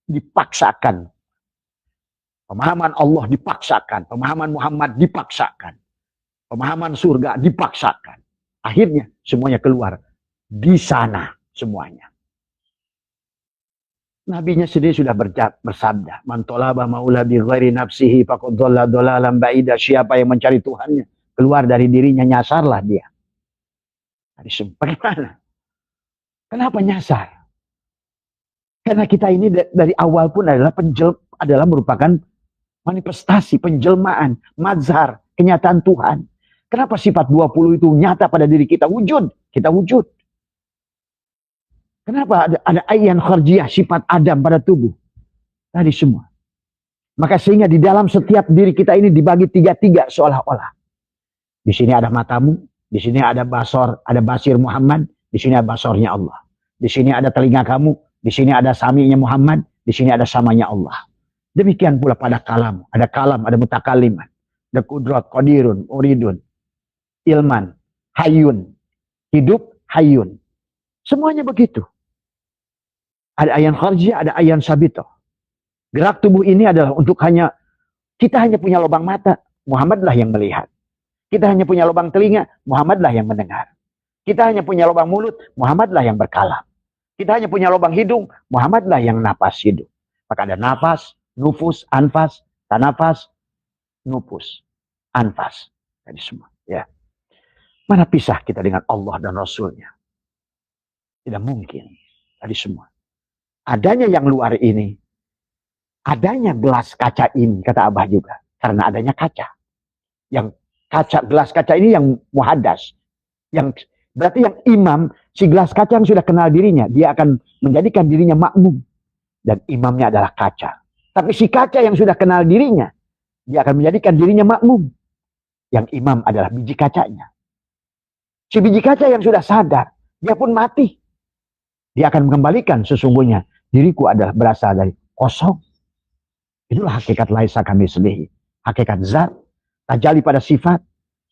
dipaksakan. Pemahaman Allah dipaksakan. Pemahaman Muhammad dipaksakan. Pemahaman surga dipaksakan. Akhirnya semuanya keluar. Di sana semuanya. Nabinya sendiri sudah bersabda. Man talaba maula bi ghairi nafsihi faqad dhalla dhalalan ba'ida. Siapa yang mencari Tuhannya. Keluar dari dirinya, nyasarlah dia. Bagaimana? Kenapa nyasar? Karena kita ini dari awal pun adalah merupakan manifestasi, penjelmaan, mazhar, kenyataan Tuhan. Kenapa sifat 20 itu nyata pada diri kita? Wujud. Kita wujud. Kenapa ada ayan kharjiyah, sifat Adam pada tubuh? Tadi semua. Maka sehingga di dalam setiap diri kita ini dibagi tiga-tiga seolah-olah. Di sini ada matamu, di sini ada basir Muhammad, di sini ada basornya Allah. Di sini ada telinga kamu, di sini ada saminya Muhammad, di sini ada samanya Allah. Demikian pula pada kalam, ada mutakaliman, ada kudrat, qadirun, uridun, ilman, hayun, hidup, hayun. Semuanya begitu. Ada ayan kharjiyah, ada ayan sabitoh. Gerak tubuh ini adalah untuk kita hanya punya lubang mata, Muhammadlah yang melihat. Kita hanya punya lubang telinga, Muhammadlah yang mendengar. Kita hanya punya lubang mulut, Muhammadlah yang berkalam. Kita hanya punya lubang hidung, Muhammadlah yang napas hidup. Maka ada nafas, nufus, anfas, tanafas, nufus, anfas. Tadi semua. Ya. Mana pisah kita dengan Allah dan Rasulnya? Tidak mungkin. Tadi semua. Adanya yang luar ini, adanya gelas kaca ini, kata Abah juga. Karena adanya kaca. Yang gelas kaca ini yang muhaddas. Berarti yang imam, si gelas kaca yang sudah kenal dirinya, dia akan menjadikan dirinya makmum. Dan imamnya adalah kaca. Tapi si kaca yang sudah kenal dirinya, dia akan menjadikan dirinya makmum. Yang imam adalah biji kacanya. Si biji kaca yang sudah sadar, dia pun mati. Dia akan mengembalikan sesungguhnya. Diriku adalah berasal dari kosong. Itulah hakikat laisa kamitslihi. Hakikat zat. Tajali pada sifat.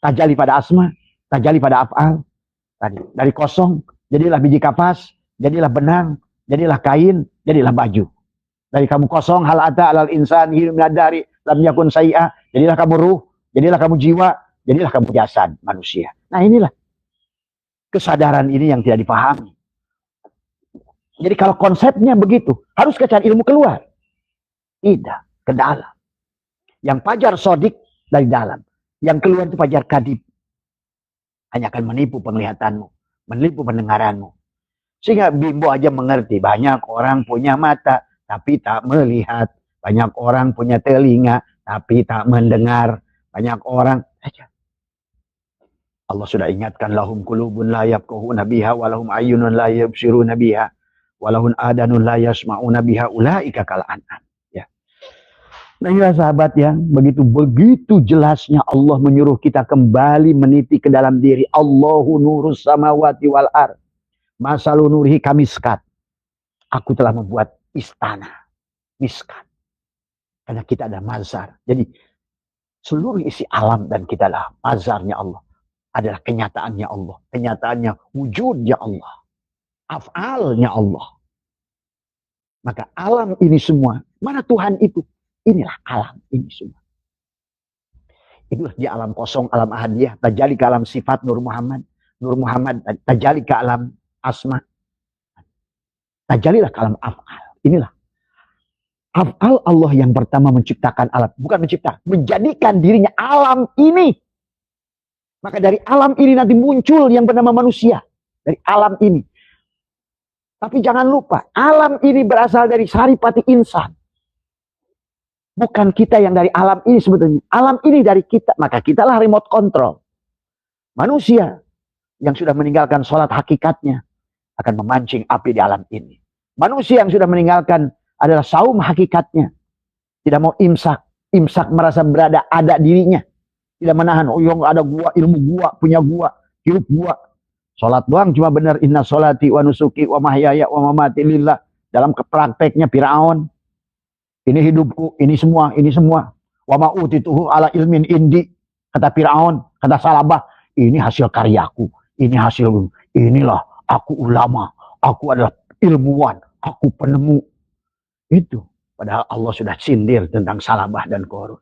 Tajali pada asma. Tajali pada af'al. Dari kosong. Jadilah biji kapas. Jadilah benang. Jadilah kain. Jadilah baju. Dari kamu kosong. Hal ata alal insan. Hirum nadari. Lam yakun sayi'ah. Jadilah kamu ruh. Jadilah kamu jiwa. Jadilah kamu jasad manusia. Nah inilah. Kesadaran ini yang tidak dipahami. Jadi kalau konsepnya begitu, harus cari ilmu keluar. Tidak, ke dalam. Yang fajar sodik dari dalam. Yang keluar itu fajar kadib. Hanya akan menipu penglihatanmu, menipu pendengaranmu. Sehingga Bimbo aja mengerti, banyak orang punya mata, tapi tak melihat. Banyak orang punya telinga, tapi tak mendengar. Banyak orang, aja. Allah sudah ingatkan, lahum qulubun la yafqahuna biha, walahum ayyunun la yubsiruna biha. Walahun adanun la yasma'una biha ulaika kal an'am. Ya. Nah ya sahabat ya, begitu jelasnya Allah menyuruh kita kembali meniti ke dalam diri. Allahu nurus samawati wal ard. Masalu nurihi kamiskat. Aku telah membuat istana miskat. Karena kita ada mazar. Jadi seluruh isi alam dan kita adalah mazarnya Allah. Adalah kenyataannya Allah. Kenyataannya wujudnya Allah. Af'alnya Allah. Maka alam ini semua. Mana Tuhan itu? Inilah alam ini semua. Itulah dia alam kosong, alam ahadiyah. Tajali ke alam sifat Nur Muhammad. Nur Muhammad tajali ke alam asma. Tajalilah ke alam af'al. Inilah. Af'al Allah yang pertama menciptakan alam. Bukan menciptakan. Menjadikan dirinya alam ini. Maka dari alam ini nanti muncul yang bernama manusia. Dari alam ini. Tapi jangan lupa, alam ini berasal dari saripati insan. Bukan kita yang dari alam ini sebetulnya. Alam ini dari kita. Maka kitalah remote control. Manusia yang sudah meninggalkan sholat hakikatnya akan memancing api di alam ini. Manusia yang sudah meninggalkan adalah saum hakikatnya. Tidak mau imsak. Imsak merasa berada ada dirinya. Tidak menahan. Oh yang ada gua, ilmu gua, punya gua, hidup gua. Sholat doang cuma benar. Inna sholati wa nusuki wa mahyaya wa mamati lillah. Dalam prakteknya Fir'aun. Ini hidupku, ini semua, ini semua. Wa ma'utituhu ala ilmin indi. Kata Fir'aun, kata Salabah. Ini hasil karyaku. Ini hasil, inilah aku ulama. Aku adalah ilmuwan. Aku penemu. Itu. Padahal Allah sudah sindir tentang Salabah dan Korun.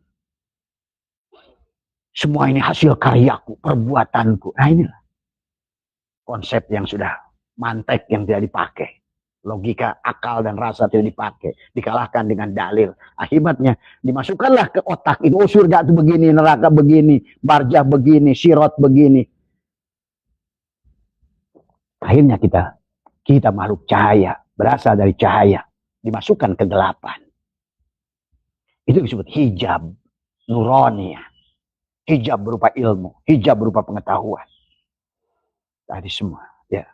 Semua ini hasil karyaku, perbuatanku. Nah inilah. Konsep yang sudah mantek yang tidak dipakai. Logika, akal, dan rasa tidak dipakai. Dikalahkan dengan dalil. Akibatnya dimasukkanlah ke otak. Itu oh, surga itu begini, neraka begini, barjah begini, sirot begini. Akhirnya kita makhluk cahaya. Berasal dari cahaya. Dimasukkan ke kegelapan. Itu disebut hijab. Nuroniyah. Hijab berupa ilmu, hijab berupa pengetahuan. Tadi semua, ya.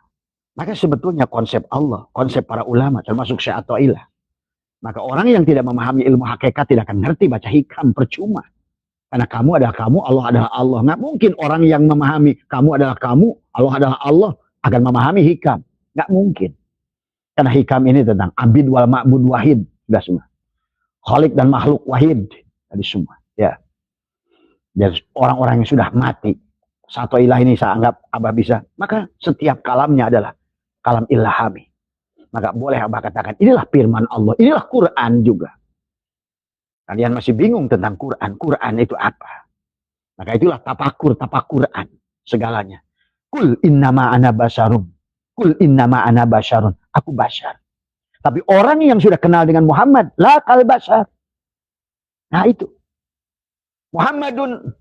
Maka sebetulnya konsep Allah, konsep para ulama, termasuk Syekh Athaillah. Maka orang yang tidak memahami ilmu hakikat tidak akan ngerti baca hikam, percuma. Karena kamu adalah kamu, Allah adalah Allah. Nggak mungkin orang yang memahami kamu adalah kamu, Allah adalah Allah, akan memahami hikam. Nggak mungkin. Karena hikam ini tentang abid wal ma'bud wahid. Sudah semua. Khalik dan makhluk wahid. Tadi semua. Ya. Dan orang-orang yang sudah mati. Satu ilah ini saya anggap Abah bisa. Maka setiap kalamnya adalah kalam ilhami. Maka boleh Abah katakan, inilah firman Allah. Inilah Quran juga. Kalian masih bingung tentang Quran. Quran itu apa? Maka itulah tapakuran. Segalanya. Kul innama ana basyarum. Kul innama ana basyarun. Aku basyar. Tapi orang yang sudah kenal dengan Muhammad, la kal basyar. Nah itu. Muhammadun.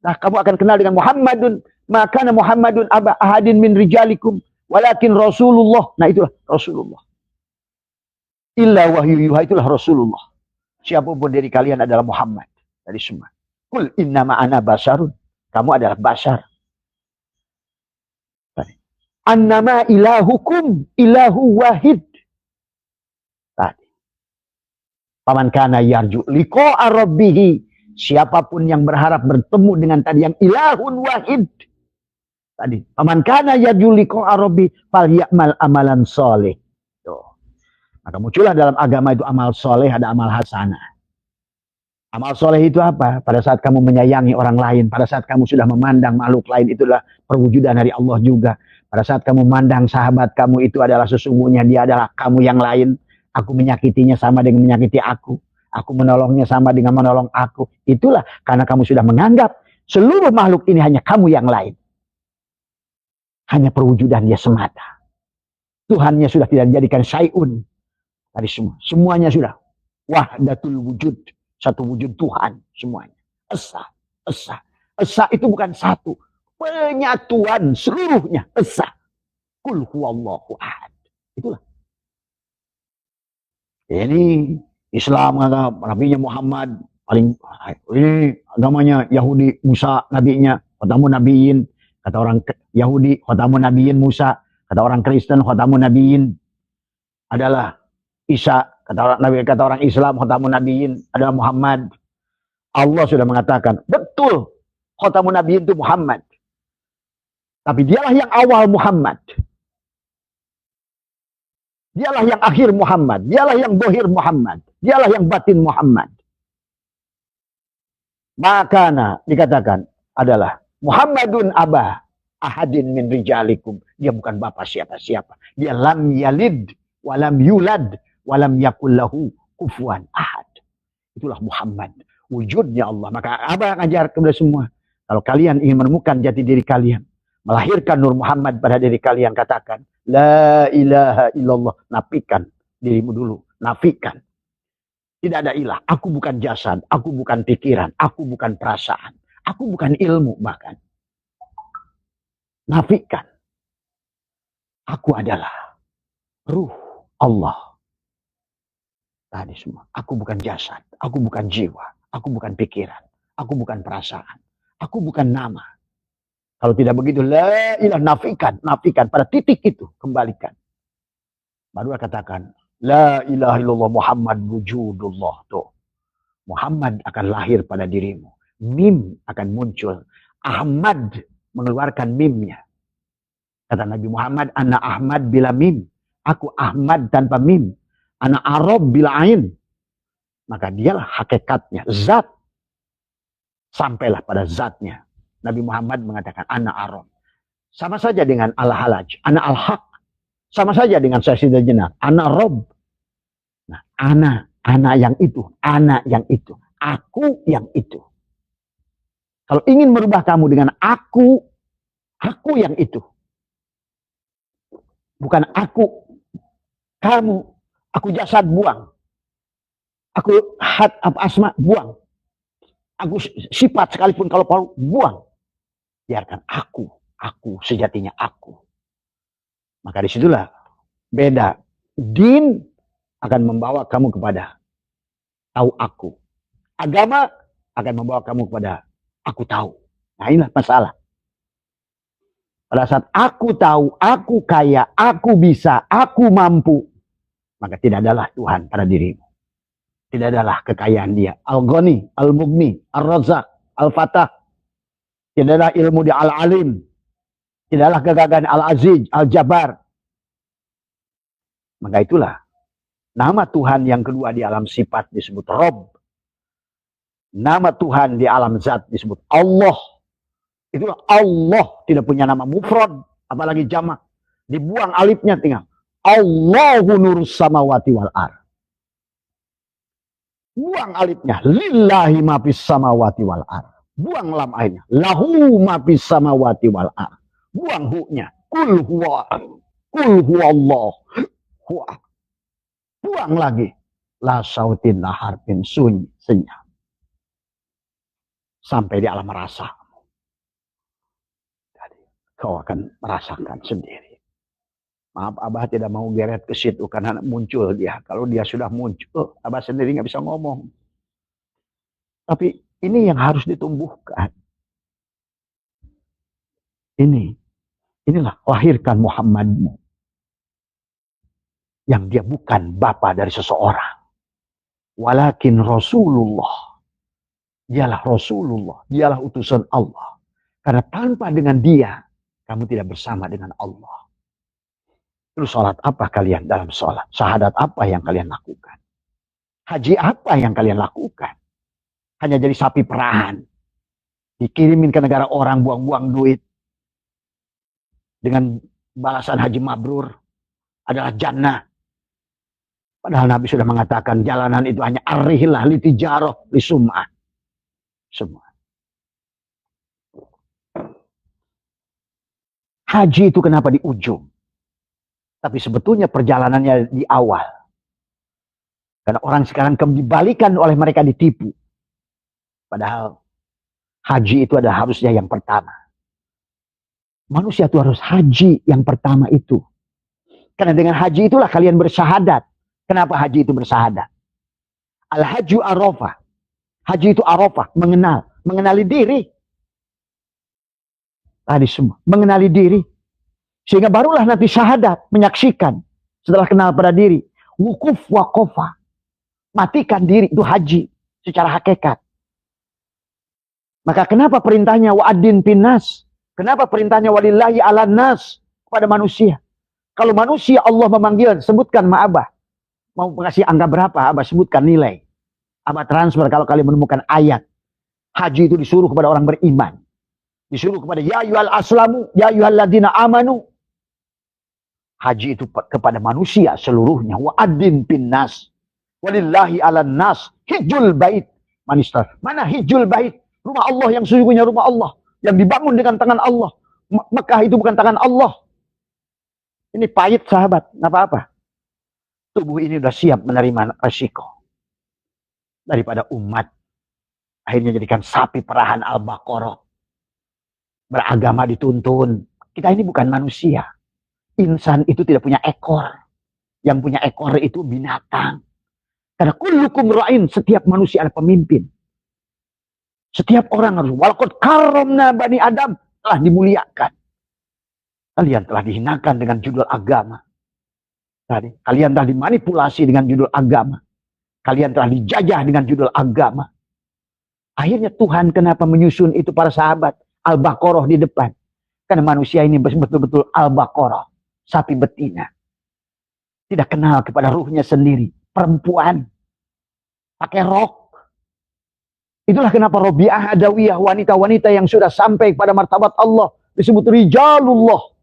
Nah kamu akan kenal dengan Muhammadun. Maka Muhammadun aba ahadin min rijalikum. Walakin Rasulullah. Nah itulah Rasulullah. Illa wahyu yuha, itulah Rasulullah. Siapapun dari kalian adalah Muhammad. Dari semua. Kul innama ana basyarun. Kamu adalah basyar. Annama ilahukum ilahu wahid. Tadi. Paman kana yarju liqa'a rabbih. Siapapun yang berharap bertemu dengan tadi yang ilahun wahid. Tadi. Paman kana yarju liqa'a rabbih falyamal amalan soleh. Maka muncullah dalam agama itu amal soleh, ada amal hasanah. Amal soleh itu apa? Pada saat kamu menyayangi orang lain, pada saat kamu sudah memandang makhluk lain, itulah perwujudan dari Allah juga. Pada saat kamu memandang sahabat kamu itu adalah sesungguhnya dia adalah kamu yang lain. Aku menyakitinya sama dengan menyakiti aku. Aku menolongnya sama dengan menolong aku. Itulah karena kamu sudah menganggap seluruh makhluk ini hanya kamu yang lain. Hanya perwujudan dia semata. Tuhannya sudah tidak dijadikan syai'un. Tadi semua. Semuanya sudah. Wahdatul wujud. Satu wujud Tuhan. Semuanya. Esa. Esa. Esa itu bukan satu. Penyatuan seluruhnya. Esa. Kul huwallahu ahad. Itulah. Ini Islam kata nabinya Muhammad. Ini agamanya Yahudi Musa nabinya. Khatamun nabiyin. Kata orang Yahudi khatamun nabiyin Musa. Kata orang Kristen khatamun nabiyin adalah Isa. Kata orang Islam khatamun nabiyin adalah Muhammad. Allah sudah mengatakan betul khatamun nabiyin itu Muhammad. Tapi dialah yang awal Muhammad. Dialah yang akhir Muhammad. Dialah yang dohir Muhammad. Dialah yang batin Muhammad. Makanya dikatakan adalah Muhammadun abah ahadin min rijalikum. Dia bukan bapak siapa-siapa. Dia lam yalid walam yulad walam yakullahu kufuwan ahad. Itulah Muhammad. Wujudnya Allah. Maka Abah ngajar kepada semua. Kalau kalian ingin menemukan jati diri kalian. Melahirkan Nur Muhammad pada diri kalian. Katakan. La ilaha illallah. Nafikan dirimu dulu. Nafikan. Tidak ada ilah. Aku bukan jasad. Aku bukan pikiran. Aku bukan perasaan. Aku bukan ilmu bahkan. Nafikan. Aku adalah ruh Allah. Tadi semua. Aku bukan jasad. Aku bukan jiwa. Aku bukan pikiran. Aku bukan perasaan. Aku bukan nama. Kalau tidak begitu, la ilah nafikan. Nafikan pada titik itu. Kembalikan. Baru katakan, la ilaha illallah Muhammad wujudullah. Tuh. Muhammad akan lahir pada dirimu. Mim akan muncul. Ahmad mengeluarkan mimnya. Kata Nabi Muhammad, ana Ahmad bila mim. Aku Ahmad tanpa mim. Ana Arab bila ain. Maka dialah hakikatnya. Zat. Sampailah pada zatnya. Nabi Muhammad mengatakan, ana Arab. Sama saja dengan al-halaj. Ana al-haq. Sama saja dengan Sayyidah Jenar. Ana Rob. Nah, ana yang itu. Ana yang itu. Aku yang itu. Kalau ingin merubah kamu dengan aku yang itu. Bukan aku, kamu. Aku jasad, buang. Aku asma, buang. Aku sifat sekalipun kalau perlu, buang. Biarkan aku sejatinya aku. Maka disitulah beda. Din akan membawa kamu kepada tahu aku. Agama akan membawa kamu kepada Aku tahu. Nah inilah masalah. Pada saat aku tahu, aku kaya, aku bisa, aku mampu, maka tidak adalah Tuhan pada dirimu. Tidak adalah kekayaan dia. Al-Ghani, Al-Mughni, Al-Razzaq, Al-Fatah. Tidak adalah ilmu dia Al-Alim. Tidak adalah kegagahan Al-Aziz, Al-Jabbar. Maka itulah nama Tuhan yang kedua di alam sifat disebut Rob. Nama Tuhan di alam zat disebut Allah. Itulah Allah, tidak punya nama mufrad, apalagi jamak. Dibuang alifnya tinggal. Allahu nurus samawati wal ar. Buang alifnya. Lillahi ma fis samawati wal ar. Buang lam akhirnya. Lahu ma fis samawati wal ar. Buang hu-nya. Kul huwa. Kul huwa Allah. Huwa. Buang lagi. La sautin la harfin sunyi senyap. Sampai di alam rasa. Jadi, kau akan merasakan sendiri. Maaf, Abah tidak mau geret ke situ karena muncul dia. Kalau dia sudah muncul, Abah sendiri nggak bisa ngomong. Tapi ini yang harus ditumbuhkan. Inilah lahirkan Muhammadmu. Yang dia bukan bapa dari seseorang. Walakin Rasulullah. Dialah Rasulullah. Dialah utusan Allah. Karena tanpa dengan dia, kamu tidak bersama dengan Allah. Terus sholat apa kalian dalam sholat? Syahadat apa yang kalian lakukan? Haji apa yang kalian lakukan? Hanya jadi sapi perahan. Dikirimin ke negara orang buang-buang duit. Dengan balasan haji mabrur adalah jannah. Padahal Nabi sudah mengatakan jalanan itu hanya arrihlah, litijaroh, lisum'ah. Semua. Haji itu kenapa di ujung? Tapi sebetulnya perjalanannya di awal. Karena orang sekarang dibalikan oleh mereka ditipu. Padahal haji itu adalah harusnya yang pertama. Manusia itu harus haji yang pertama itu. Karena dengan haji itulah kalian bersyahadat. Kenapa haji itu bersyahadat? Al-haju arafah. Haji itu arafah, mengenal. Mengenali diri. Tadi semua. Mengenali diri. Sehingga barulah nanti syahadat, menyaksikan. Setelah kenal pada diri. Wukuf waqofa. Matikan diri, itu haji. Secara hakikat. Maka kenapa perintahnya wa'adin pinnas? Kenapa perintahnya walillahi ala nas? Kepada manusia. Kalau manusia Allah memanggil, sebutkan ma'abah. Mau kasih angka berapa? Abah sebutkan nilai. Abah transfer kalau kalian menemukan ayat. Haji itu disuruh kepada orang beriman. Disuruh kepada ya ayyuhal aslamu, ya ayyuhal ladina amanu. Haji itu kepada manusia seluruhnya. Wa'adin pinnas. Walillahi ala nas. Hijjul bait. Manistar. Mana hijjul bait? Rumah Allah yang sesungguhnya rumah Allah. Yang dibangun dengan tangan Allah. Mekah itu bukan tangan Allah. Ini pahit sahabat. Nggak apa-apa. Tubuh ini sudah siap menerima resiko. Daripada umat. Akhirnya jadikan sapi perahan Al-Baqarah. Beragama dituntun. Kita ini bukan manusia. Insan itu tidak punya ekor. Yang punya ekor itu binatang. Karena kullukum ra'in. Setiap manusia ada pemimpin. Setiap orang harus. Walaqad karramna bani Adam. Telah dimuliakan. Kalian telah dihinakan dengan judul agama. Kalian telah dimanipulasi dengan judul agama. Kalian telah dijajah dengan judul agama. Akhirnya Tuhan kenapa menyusun itu para sahabat. Al-Baqarah di depan. Karena manusia ini betul-betul Al-Baqarah. Sapi betina. Tidak kenal kepada ruhnya sendiri. Perempuan. Pakai rok. Itulah kenapa Robiah Adawiyah. Wanita-wanita yang sudah sampai pada martabat Allah. Disebut Rijalullah.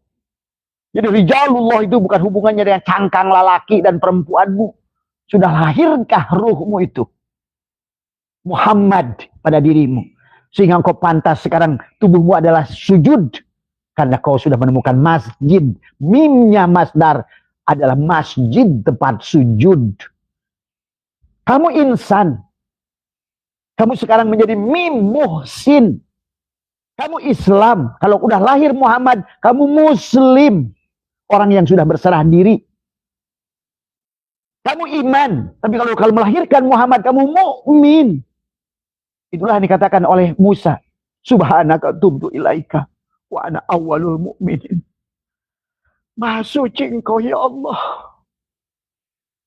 Jadi Rijalullah itu bukan hubungannya dengan cangkang lelaki dan perempuanmu. Sudah lahirkah ruhmu itu? Muhammad pada dirimu. Sehingga kau pantas sekarang tubuhmu adalah sujud. Karena kau sudah menemukan masjid. Mimnya masdar adalah masjid tempat sujud. Kamu insan. Kamu sekarang menjadi mim muhsin. Kamu Islam. Kalau udah lahir Muhammad, kamu muslim. Orang yang sudah berserah diri. Kamu iman. Tapi kalau melahirkan Muhammad, kamu mukmin. Itulah yang dikatakan oleh Musa. Subhanaka tubtu ilaika wa ana awwalul mu'minin. Maha suci Engkau ya Allah.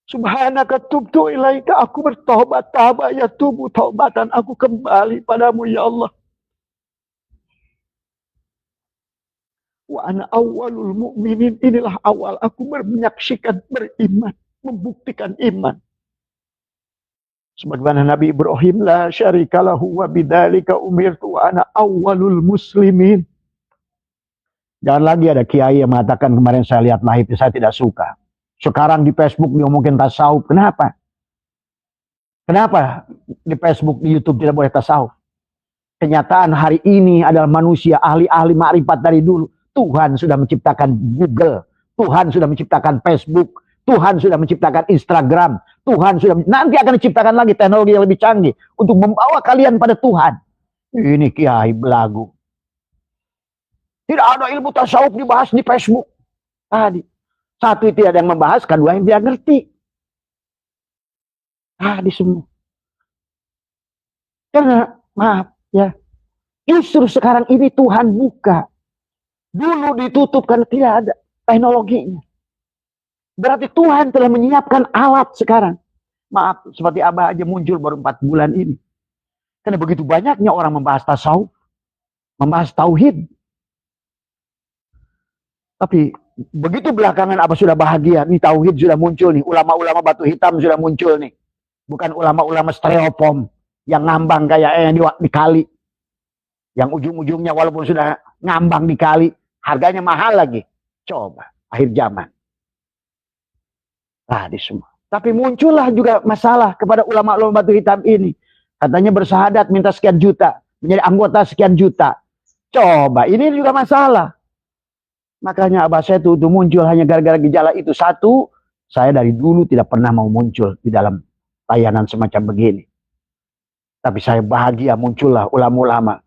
Subhanaka tubtu ilaika, aku bertobat, taba ya tubu taubatan, aku kembali padamu ya Allah. Wa ana awwalul mu'minin, inilah awal aku menyaksikan beriman, membuktikan iman. Sebagaimana Nabi Ibrahim, la syarikalahu wa bidzalika umirtu wa ana awwalul muslimin. Jangan lagi ada kiai yang mengatakan, kemarin saya lihat live, saya tidak suka. Sekarang di Facebook diomongin tasawuf. Kenapa? Kenapa di Facebook, di YouTube tidak boleh tasawuf? Kenyataan hari ini adalah manusia ahli-ahli makrifat dari dulu. Tuhan sudah menciptakan Google. Tuhan sudah menciptakan Facebook. Tuhan sudah menciptakan Instagram. Tuhan sudah, nanti akan diciptakan lagi teknologi yang lebih canggih untuk membawa kalian pada Tuhan. Ini kiai belagu. Tidak ada ilmu tasawuf dibahas di Facebook. Tadi. Satu tidak ada yang membahas, kedua yang dia ngerti. Tadi semua. Karena, maaf ya, justru sekarang ini Tuhan buka. Dulu ditutup karena tidak ada teknologinya. Berarti Tuhan telah menyiapkan alat sekarang. Maaf, seperti Abah aja muncul baru 4 bulan ini. Karena begitu banyaknya orang membahas tasawuf, membahas tauhid. Tapi begitu belakangan Abah sudah bahagia, nih tauhid sudah muncul nih, ulama-ulama batu hitam sudah muncul nih. Bukan ulama-ulama stereopom yang ngambang kayak di kali. Yang ujung-ujungnya walaupun sudah ngambang di kali, harganya mahal lagi. Coba, akhir zaman. Tadi semua. Tapi muncullah juga masalah kepada ulama-ulama batu hitam ini. Katanya bersahadat minta sekian juta, menjadi anggota sekian juta. Coba, ini juga masalah. Makanya Abah saya itu muncul hanya gara-gara gejala itu. Satu, saya dari dulu tidak pernah mau muncul di dalam layanan semacam begini. Tapi saya bahagia muncullah ulama-ulama.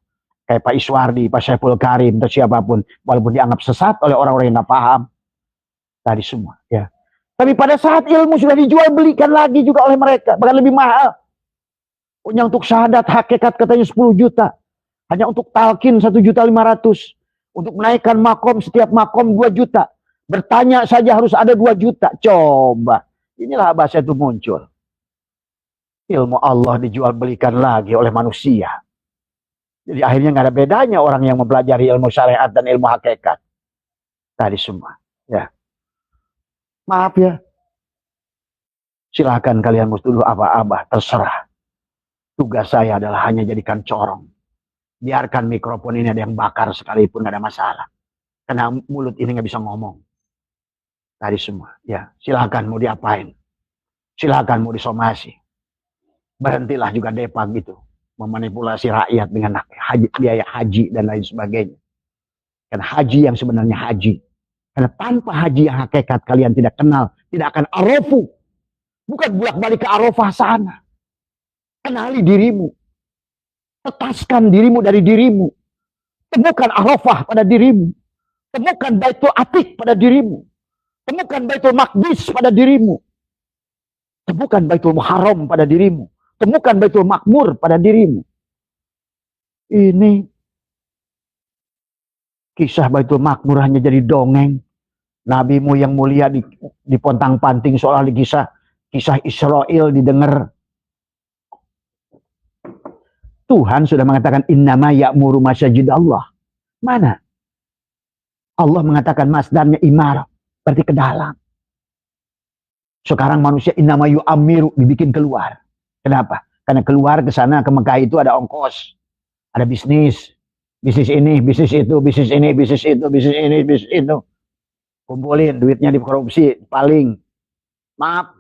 Kayak Pak Iswardi, Pak Saiful Karim, atau siapapun. Walaupun dianggap sesat oleh orang-orang yang gak paham. Tadi semua. Ya. Tapi pada saat ilmu sudah dijual belikan lagi juga oleh mereka. Bahkan lebih mahal. Punya untuk syahadat hakikat katanya 10 juta. Hanya untuk talqin 1.500.000. Untuk menaikkan makom, setiap makom 2 juta. Bertanya saja harus ada 2 juta. Coba. Inilah bahasa itu muncul. Ilmu Allah dijual belikan lagi oleh manusia. Jadi akhirnya nggak ada bedanya orang yang mempelajari ilmu syariat dan ilmu hakikat. Tadi semua. Ya. Maaf ya. Silahkan kalian mau tuduh apa-apa. Terserah. Tugas saya adalah hanya jadikan corong. Biarkan mikrofon ini ada yang bakar sekalipun gak ada masalah. Karena mulut ini gak bisa ngomong. Tadi semua. Ya, silakan mau diapain. Silakan mau disomasi. Berhentilah juga depak gitu. Memanipulasi rakyat dengan biaya haji dan lain sebagainya. Karena haji yang sebenarnya haji. Karena tanpa haji yang hakikat kalian tidak kenal. Tidak akan arofu. Bukan bolak-balik ke Arafah sana. Kenali dirimu. Tetaskan dirimu dari dirimu. Temukan Arafah pada dirimu. Temukan Baitul Atiq pada dirimu. Temukan Baitul Maqdis pada dirimu. Temukan Baitul Muharram pada dirimu. Temukan Baitul Makmur pada dirimu. Ini kisah Baitul Makmur hanya jadi dongeng. Nabimu yang mulia dipontang-panting seolah kisah Israel didengar. Tuhan sudah mengatakan innama ya'muru masajid Allah. Mana? Allah mengatakan masdarnya imar, berarti ke dalam. Sekarang manusia innama yu'amiru, dibikin keluar. Kenapa? Karena keluar ke sana ke Mekah itu ada ongkos, ada bisnis. Bisnis ini, bisnis itu, bisnis ini, bisnis itu, bisnis ini, bisnis itu. Kumpulin duitnya dikorupsi, paling. Maaf.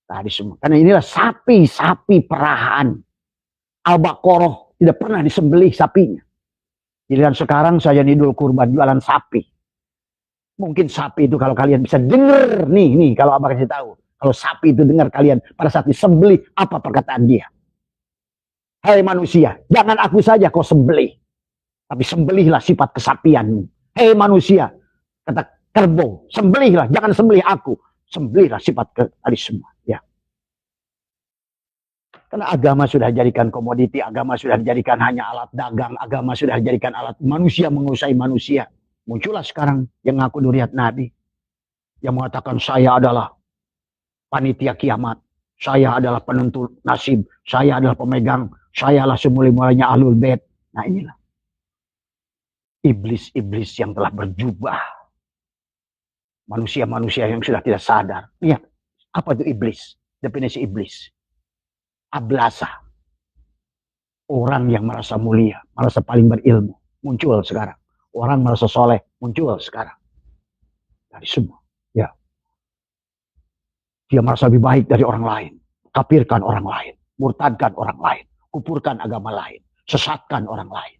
Tadi semua. Karena inilah sapi perahan. Al-Baqarah tidak pernah disembelih sapinya. Jadi sekarang saya Idul Kurban jualan sapi. Mungkin sapi itu kalau kalian bisa dengar nih kalau Abah kasih tahu. Kalau sapi itu dengar kalian pada saat disembelih apa perkataan dia. Hai manusia, jangan aku saja kau sembelih. Tapi sembelihlah sifat kesapianmu. Hei manusia, kata kerbau, sembelihlah, jangan sembelih aku. Sembelihlah sifat tadi semua. Ya. Karena agama sudah dijadikan komoditi, agama sudah dijadikan hanya alat dagang, agama sudah dijadikan alat manusia menguasai manusia. Muncullah sekarang yang ngaku duriat Nabi, yang mengatakan saya adalah panitia kiamat, saya adalah penentu nasib, saya adalah pemegang, saya adalah semula-mulanya ahlul bait. Nah inilah iblis-iblis yang telah berjubah. Manusia-manusia yang sudah tidak sadar. Lihat, apa itu iblis? Definisi iblis. Ablasa. Orang yang merasa mulia, merasa paling berilmu, muncul sekarang. Orang merasa soleh, muncul sekarang. Dari semua. Ya. Dia merasa lebih baik dari orang lain. Kafirkan orang lain. Murtadkan orang lain. Kupurkan agama lain. Sesatkan orang lain.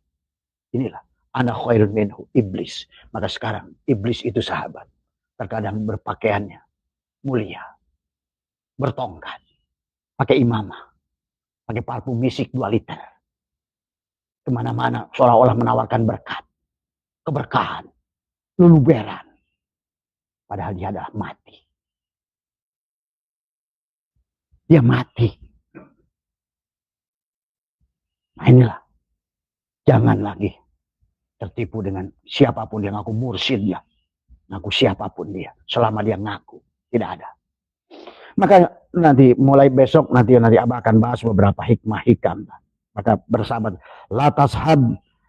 Inilah. Ana khairun minhu. Iblis. Maka sekarang, iblis itu sahabat. Terkadang berpakaiannya mulia. Bertongkat. Pakai imamah. Pakai parfum misik 2 liter. Kemana-mana seolah-olah menawarkan berkat. Keberkahan. Luluberan. Padahal dia adalah mati. Dia mati. Nah inilah. Jangan lagi tertipu dengan siapapun yang ngaku mursyid dia. Ngaku siapapun dia. Selama dia ngaku. Tidak ada. Maka nanti mulai besok nanti Abah akan bahas beberapa hikmah-hikam. Maka bersahabat, la tashab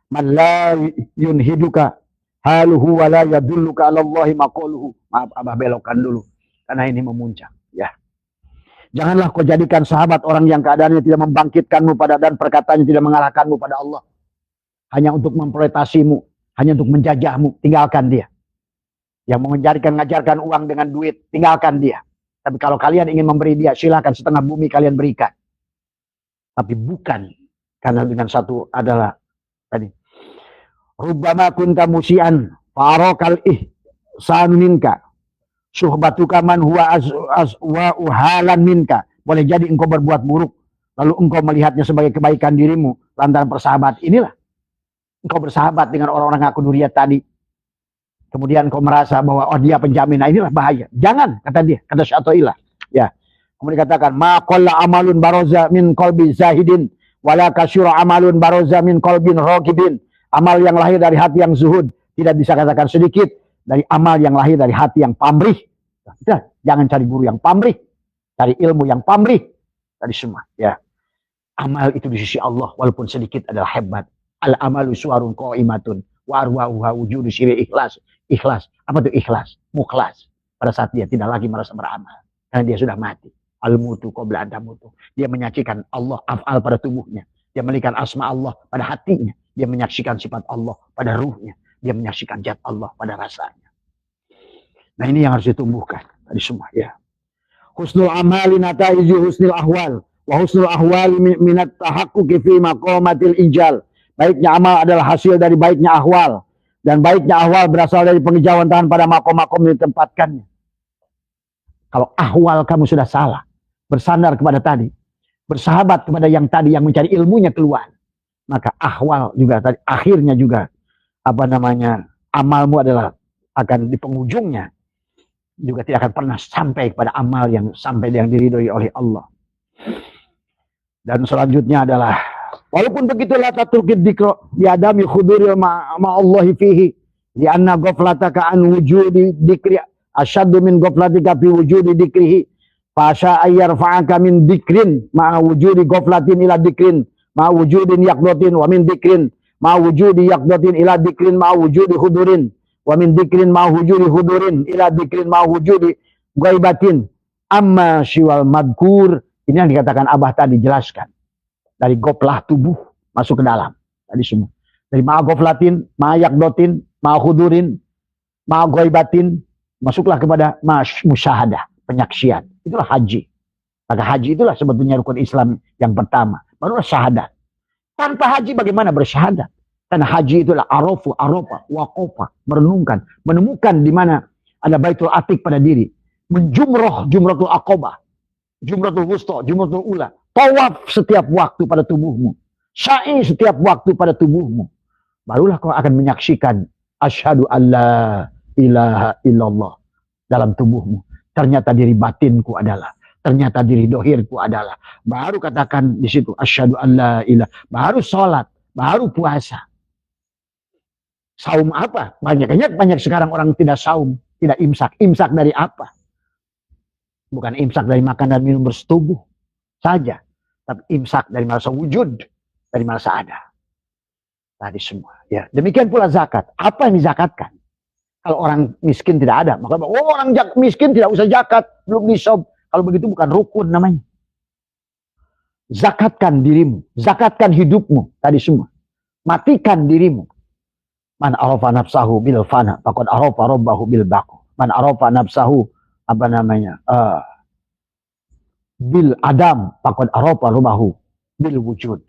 man la yunhiduka haluhu wa la yadulluka 'ala Allahi maqaluhu. Maaf Abah belokkan dulu karena ini memuncak ya. Janganlah kau jadikan sahabat orang yang keadaannya tidak membangkitkanmu pada dan perkataannya tidak mengarahkanmu pada Allah. Hanya untuk memploitasimu, hanya untuk menjajahmu, tinggalkan dia. Yang mengajarkan uang dengan duit, tinggalkan dia. Tapi kalau kalian ingin memberi dia, silakan setengah bumi kalian berikan. Tapi bukan karena dengan satu adalah tadi. Rubbama kunta musian farokal ihsan minka. Suhbatuka man huwa wa uhalan minka. Boleh jadi engkau berbuat buruk, lalu engkau melihatnya sebagai kebaikan dirimu lantaran persahabat. Inilah. Engkau bersahabat dengan orang-orang ngaku duriat tadi. Kemudian kau merasa bahwa oh dia penjamin, nah inilah bahaya. Jangan, kata dia, kata Syatoilah. Ya. Kemudian dikatakan, ma qalla amalun baroza min qalbi zahidin, wala kasyura amalun baroza min qalbin raqibin. Amal yang lahir dari hati yang zuhud, tidak bisa katakan sedikit, dari amal yang lahir dari hati yang pamrih. Jangan cari guru yang pamrih, cari ilmu yang pamrih. Tadi semua, ya. Amal itu di sisi Allah, walaupun sedikit adalah hebat. Al-amalu suarun qa'imatun, wa arwahuha wujudu syiri ikhlas. Ikhlas. Apa itu ikhlas? Mukhlas. Pada saat dia tidak lagi merasa beramal. Karena dia sudah mati. Al-mutu qabla antamutu. Dia menyaksikan Allah af'al pada tubuhnya. Dia melihat asma Allah pada hatinya. Dia menyaksikan sifat Allah pada ruhnya. Dia menyaksikan zat Allah pada rasanya. Nah ini yang harus ditumbuhkan. Tadi semua ya. Husnul amali nataiju husnul ahwal. Wa husnul ahwal minat tahakkuki fi maqamatil ijal. Baiknya amal adalah hasil dari baiknya ahwal. Dan baiknya ahwal berasal dari penghijauan pada makom-makom yang ditempatkannya. Kalau ahwal kamu sudah salah, bersandar kepada tadi, bersahabat kepada yang tadi yang mencari ilmunya keluar, maka ahwal juga tadi akhirnya juga amalmu adalah akan di penghujungnya juga tidak akan pernah sampai kepada amal yang sampai yang diridhoi oleh Allah. Dan selanjutnya adalah walaupun begitu la tatrukid dzikra bi adami khuduril ma'allahi fihi li anna ghaflataka an wujudi dzikri asyaddu min ghaflatika fi wujudi dzikrihi fa syaa yarfa'aka min dzikrin ma'a wujudi ghaflatin ila dzikrin ma'a wujudin yaqdatin wa min dzikrin ma'a wujudi yaqdatin ila dzikrin ma'a wujudi hudurin wa min dzikrin ma'a wujudi hudurin ila dzikrin ma'a wujudi ghaibatin amma siwal madkur. Ini yang dikatakan Abah tadi jelaskan. Dari goplah tubuh masuk ke dalam. Tadi semua. Dari ma'a goflatin, ma'a yakdotin, ma'a hudurin, ma'a goibatin. Masuklah kepada musyahadah, penyaksian. Itulah haji. Maka haji itulah sebetulnya rukun Islam yang pertama. Barulah syahadat. Tanpa haji bagaimana bersyahadat? Karena haji itulah arofu, arofa, wakofa. Merenungkan. Menemukan di mana ada baitul atik pada diri. Menjumroh, jumratul aqobah. Jumratul wusta, jumratul ula. Tawaf setiap waktu pada tubuhmu. Sa'i setiap waktu pada tubuhmu. Barulah kau akan menyaksikan asyhadu alla ilaha illallah dalam tubuhmu. Ternyata diri batinku adalah ternyata diri dohirku adalah. Baru katakan di situ asyhadu an la ilaha, baru sholat, baru puasa. Saum apa? Banyak sekarang orang tidak saum, tidak imsak. Imsak dari apa? Bukan imsak dari makan dan minum bersetubuh saja, tapi imsak dari merasa wujud, dari merasa ada. Tadi semua. Ya, demikian pula zakat. Apa yang dizakatkan? Kalau orang miskin tidak ada, maka orang miskin tidak usah zakat, belum nisab. Kalau begitu bukan rukun namanya. Zakatkan dirimu, zakatkan hidupmu, tadi semua. Matikan dirimu. Man arafa nafsahu bil fana, faqad arafa rabbahu bil baqu. Man arafa nafsahu bil adam, faqad arafa rabbahu bil wujud.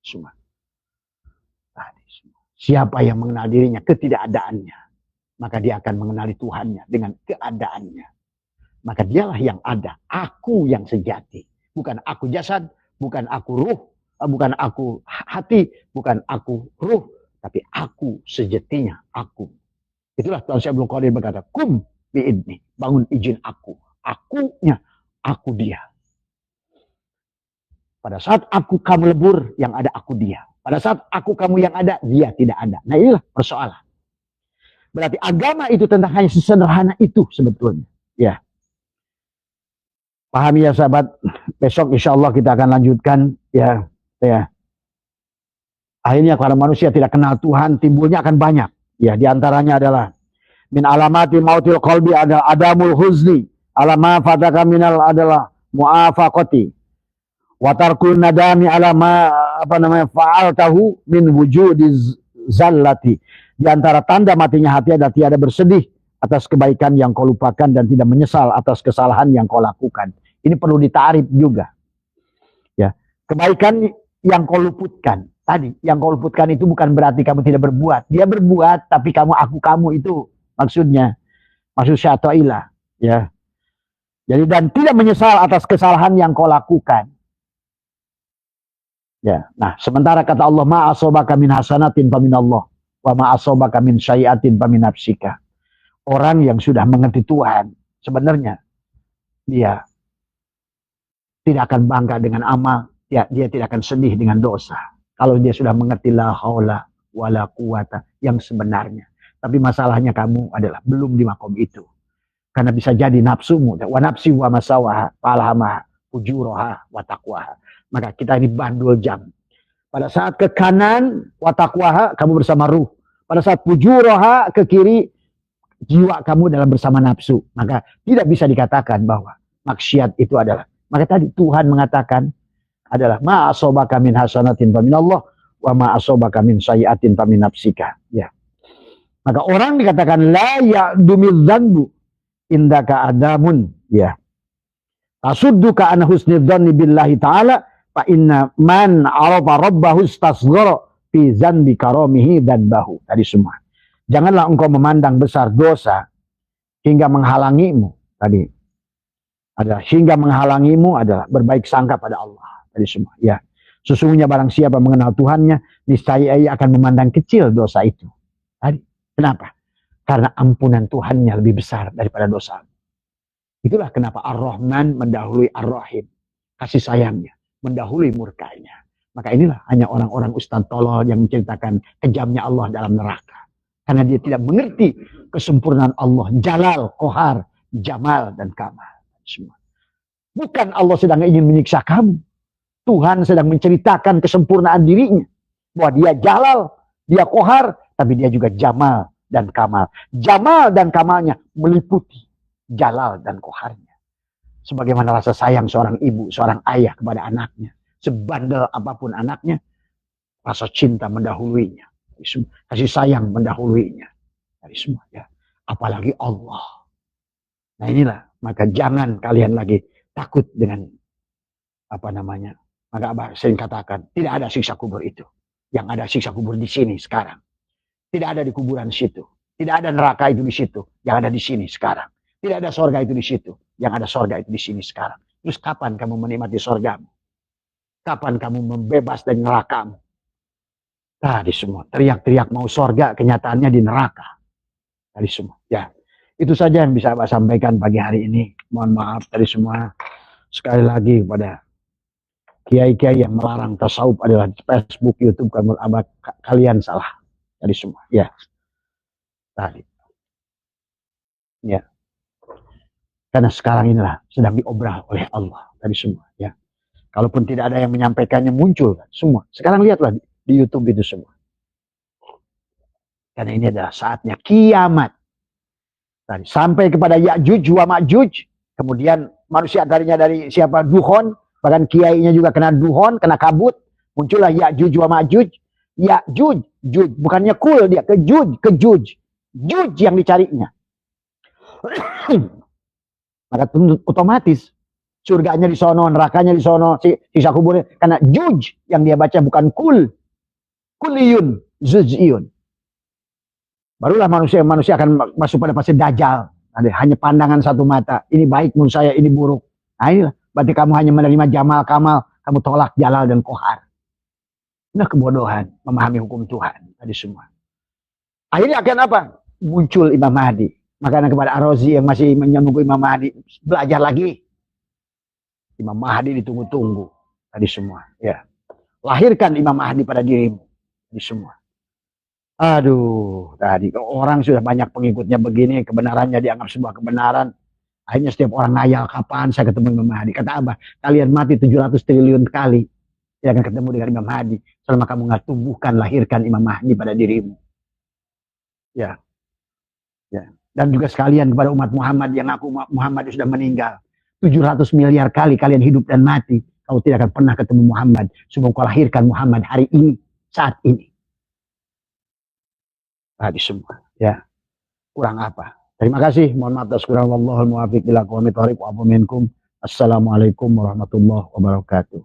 Semua. Tadi semua. Siapa yang mengenal dirinya ketidakadaannya, maka dia akan mengenali Tuhannya dengan keadaannya. Maka dialah yang ada. Aku yang sejati. Bukan aku jasad, bukan aku ruh, bukan aku hati, bukan aku ruh, tapi aku sejatinya, aku. Itulah Tuhan Syekh Abdul Qadir berkata, kum bi'idni, bangun izin aku. Akunya, aku dia. Pada saat aku kamu lebur, yang ada aku dia. Pada saat aku kamu yang ada, dia tidak ada. Nah inilah persoalan. Berarti agama itu tentang hanya sesederhana itu sebetulnya. Ya. Pahami ya sahabat. Besok insya Allah kita akan lanjutkan. Ya. Akhirnya kalau manusia tidak kenal Tuhan, timbulnya akan banyak. Ya, diantaranya adalah min alamati mautil qalbi ada adamul huzni. Alama fataka minal adalah mu'afaqati. Wa tarkul nadami alama fa'altahu min wujudiz zallati. Di antara tanda matinya hati adalah tiada bersedih atas kebaikan yang kau lupakan dan tidak menyesal atas kesalahan yang kau lakukan. Ini perlu ditarif juga. Ya, kebaikan yang kau luputkan. Tadi, yang kau luputkan itu bukan berarti kamu tidak berbuat. Dia berbuat, tapi kamu itu maksudnya. Maksud syai'ila. Ya. Jadi, dan tidak menyesal atas kesalahan yang kau lakukan. Ya. Nah, sementara kata Allah, ma'asobaka min hasanatin faminallah. Wa ma'asobaka min syai'atin famin nafsika. Orang yang sudah mengerti Tuhan, sebenarnya dia tidak akan bangga dengan amal, ya, dia tidak akan sedih dengan dosa. Kalau dia sudah mengerti la haula wala quwata yang sebenarnya. Tapi masalahnya kamu adalah belum di makom itu. Karena bisa jadi nafsumu, wa nafsi wa masawaha, falhamaha, ujuraha, wa taqwaha. Maka kita ini bandul jam. Pada saat ke kanan, watakwaha, kamu bersama ruh. Pada saat pujuraha, ke kiri, jiwa kamu dalam bersama nafsu. Maka tidak bisa dikatakan bahwa maksiat itu adalah. Maka tadi Tuhan mengatakan adalah ma'asobaka min hasanatin faminallah, wa ma'asobaka min sayyiatin famin nafsika. Ya. Maka orang dikatakan la ya'dumil dzanbu indaka adamun. Ya. Tasudduka an husnidz dzanni billahi ta'ala. Fa inna man arafa rabbahu istasghara fi dzanbi karamihi dan bahu. Tadi semua. Janganlah engkau memandang besar dosa hingga menghalangimu. Tadi adalah hingga menghalangimu adalah berbaik sangka pada Allah. Tadi semua. Ya. Sesungguhnya barang siapa mengenal Tuhannya, niscaya ia akan memandang kecil dosa itu. Tadi. Kenapa? Karena ampunan Tuhannya lebih besar daripada dosa. Itulah kenapa Ar-Rahman mendahului Ar-Rahim. Kasih sayangnya mendahului murkanya. Maka inilah hanya orang-orang ustaz tolol yang menceritakan kejamnya Allah dalam neraka. Karena dia tidak mengerti kesempurnaan Allah. Jalal, Kohar, Jamal, dan Kamal. Semua. Bukan Allah sedang ingin menyiksa kamu. Tuhan sedang menceritakan kesempurnaan dirinya. Bahwa dia Jalal, dia Kohar, tapi dia juga Jamal dan Kamal. Jamal dan Kamalnya meliputi Jalal dan Koharnya. Sebagaimana rasa sayang seorang ibu, seorang ayah kepada anaknya. Sebandel apapun anaknya, rasa cinta mendahuluinya. Kasih sayang mendahuluinya. Dari semua. Ya. Apalagi Allah. Nah inilah. Maka jangan kalian lagi takut dengan Maka Abah sering katakan, tidak ada siksa kubur itu. Yang ada siksa kubur di sini sekarang. Tidak ada di kuburan situ. Tidak ada neraka itu di situ. Yang ada di sini sekarang. Tidak ada sorga itu di situ. Yang ada sorga itu di sini sekarang. Terus kapan kamu menikmati sorgamu? Kapan kamu membebas dari nerakamu? Tadi semua. Teriak-teriak mau sorga, kenyataannya di neraka. Tadi semua. Ya. Itu saja yang bisa Abah sampaikan pagi hari ini. Mohon maaf tadi semua. sekali lagi kepada kiai-kiai yang melarang tasawuf adalah Facebook, YouTube, kalian salah tadi semua. Ya, tadi. Ya, karena sekarang inilah sedang diobral oleh Allah tadi semua. Ya, kalaupun tidak ada yang menyampaikannya muncul semua. Sekarang lihatlah di YouTube itu semua. Karena ini adalah saatnya kiamat. Tadi, sampai kepada Ya'juj wa Ma'juj, kemudian manusia tadinya dari siapa duhon, bahkan kiainya juga kena duhon, kena kabut, muncullah Ya'juj wa Ma'juj. Ya'juj, juj, bukannya kul dia, ke juj yang dicarinya. Maka otomatis surganya di sono, nerakanya di sono, sisa kuburnya, karena juj yang dia baca bukan kuliyun, zuziyun. Barulah manusia akan masuk pada fase dajjal. Hanya pandangan satu mata. Ini baik menurut saya, ini buruk. Nah inilah, berarti kamu hanya menerima jamal, kamal, kamu tolak jalal dan kohar. Ini kebodohan, memahami hukum Tuhan. Tadi semua. Akhirnya akan apa? Muncul Imam Mahdi. Makanya kepada Ar-Razi yang masih menunggu Imam Mahdi, belajar lagi. Imam Mahdi ditunggu-tunggu. Tadi semua. Ya. Lahirkan Imam Mahdi pada dirimu. Tadi semua. Aduh, tadi orang sudah banyak pengikutnya begini, kebenarannya dianggap sebuah kebenaran. Akhirnya setiap orang ngayal, kapan saya ketemu Imam Mahdi? Kata Abah, kalian mati 700 triliun kali, tidak akan ketemu dengan Imam Mahdi selama kamu nggak tumbuhkan, lahirkan Imam Mahdi pada dirimu. Ya, ya. Dan juga sekalian kepada umat Muhammad yang aku Muhammad sudah meninggal. 700 miliar kali kalian hidup dan mati, kau tidak akan pernah ketemu Muhammad. Sebelum kau lahirkan Muhammad hari ini, saat ini. Tadi semua, ya. Kurang apa? Terima kasih. Mohon maaf atas kurang. Wallahul muwaffiq ila aqwamit thoriq wa afu minkum. Assalamualaikum warahmatullahi wabarakatuh.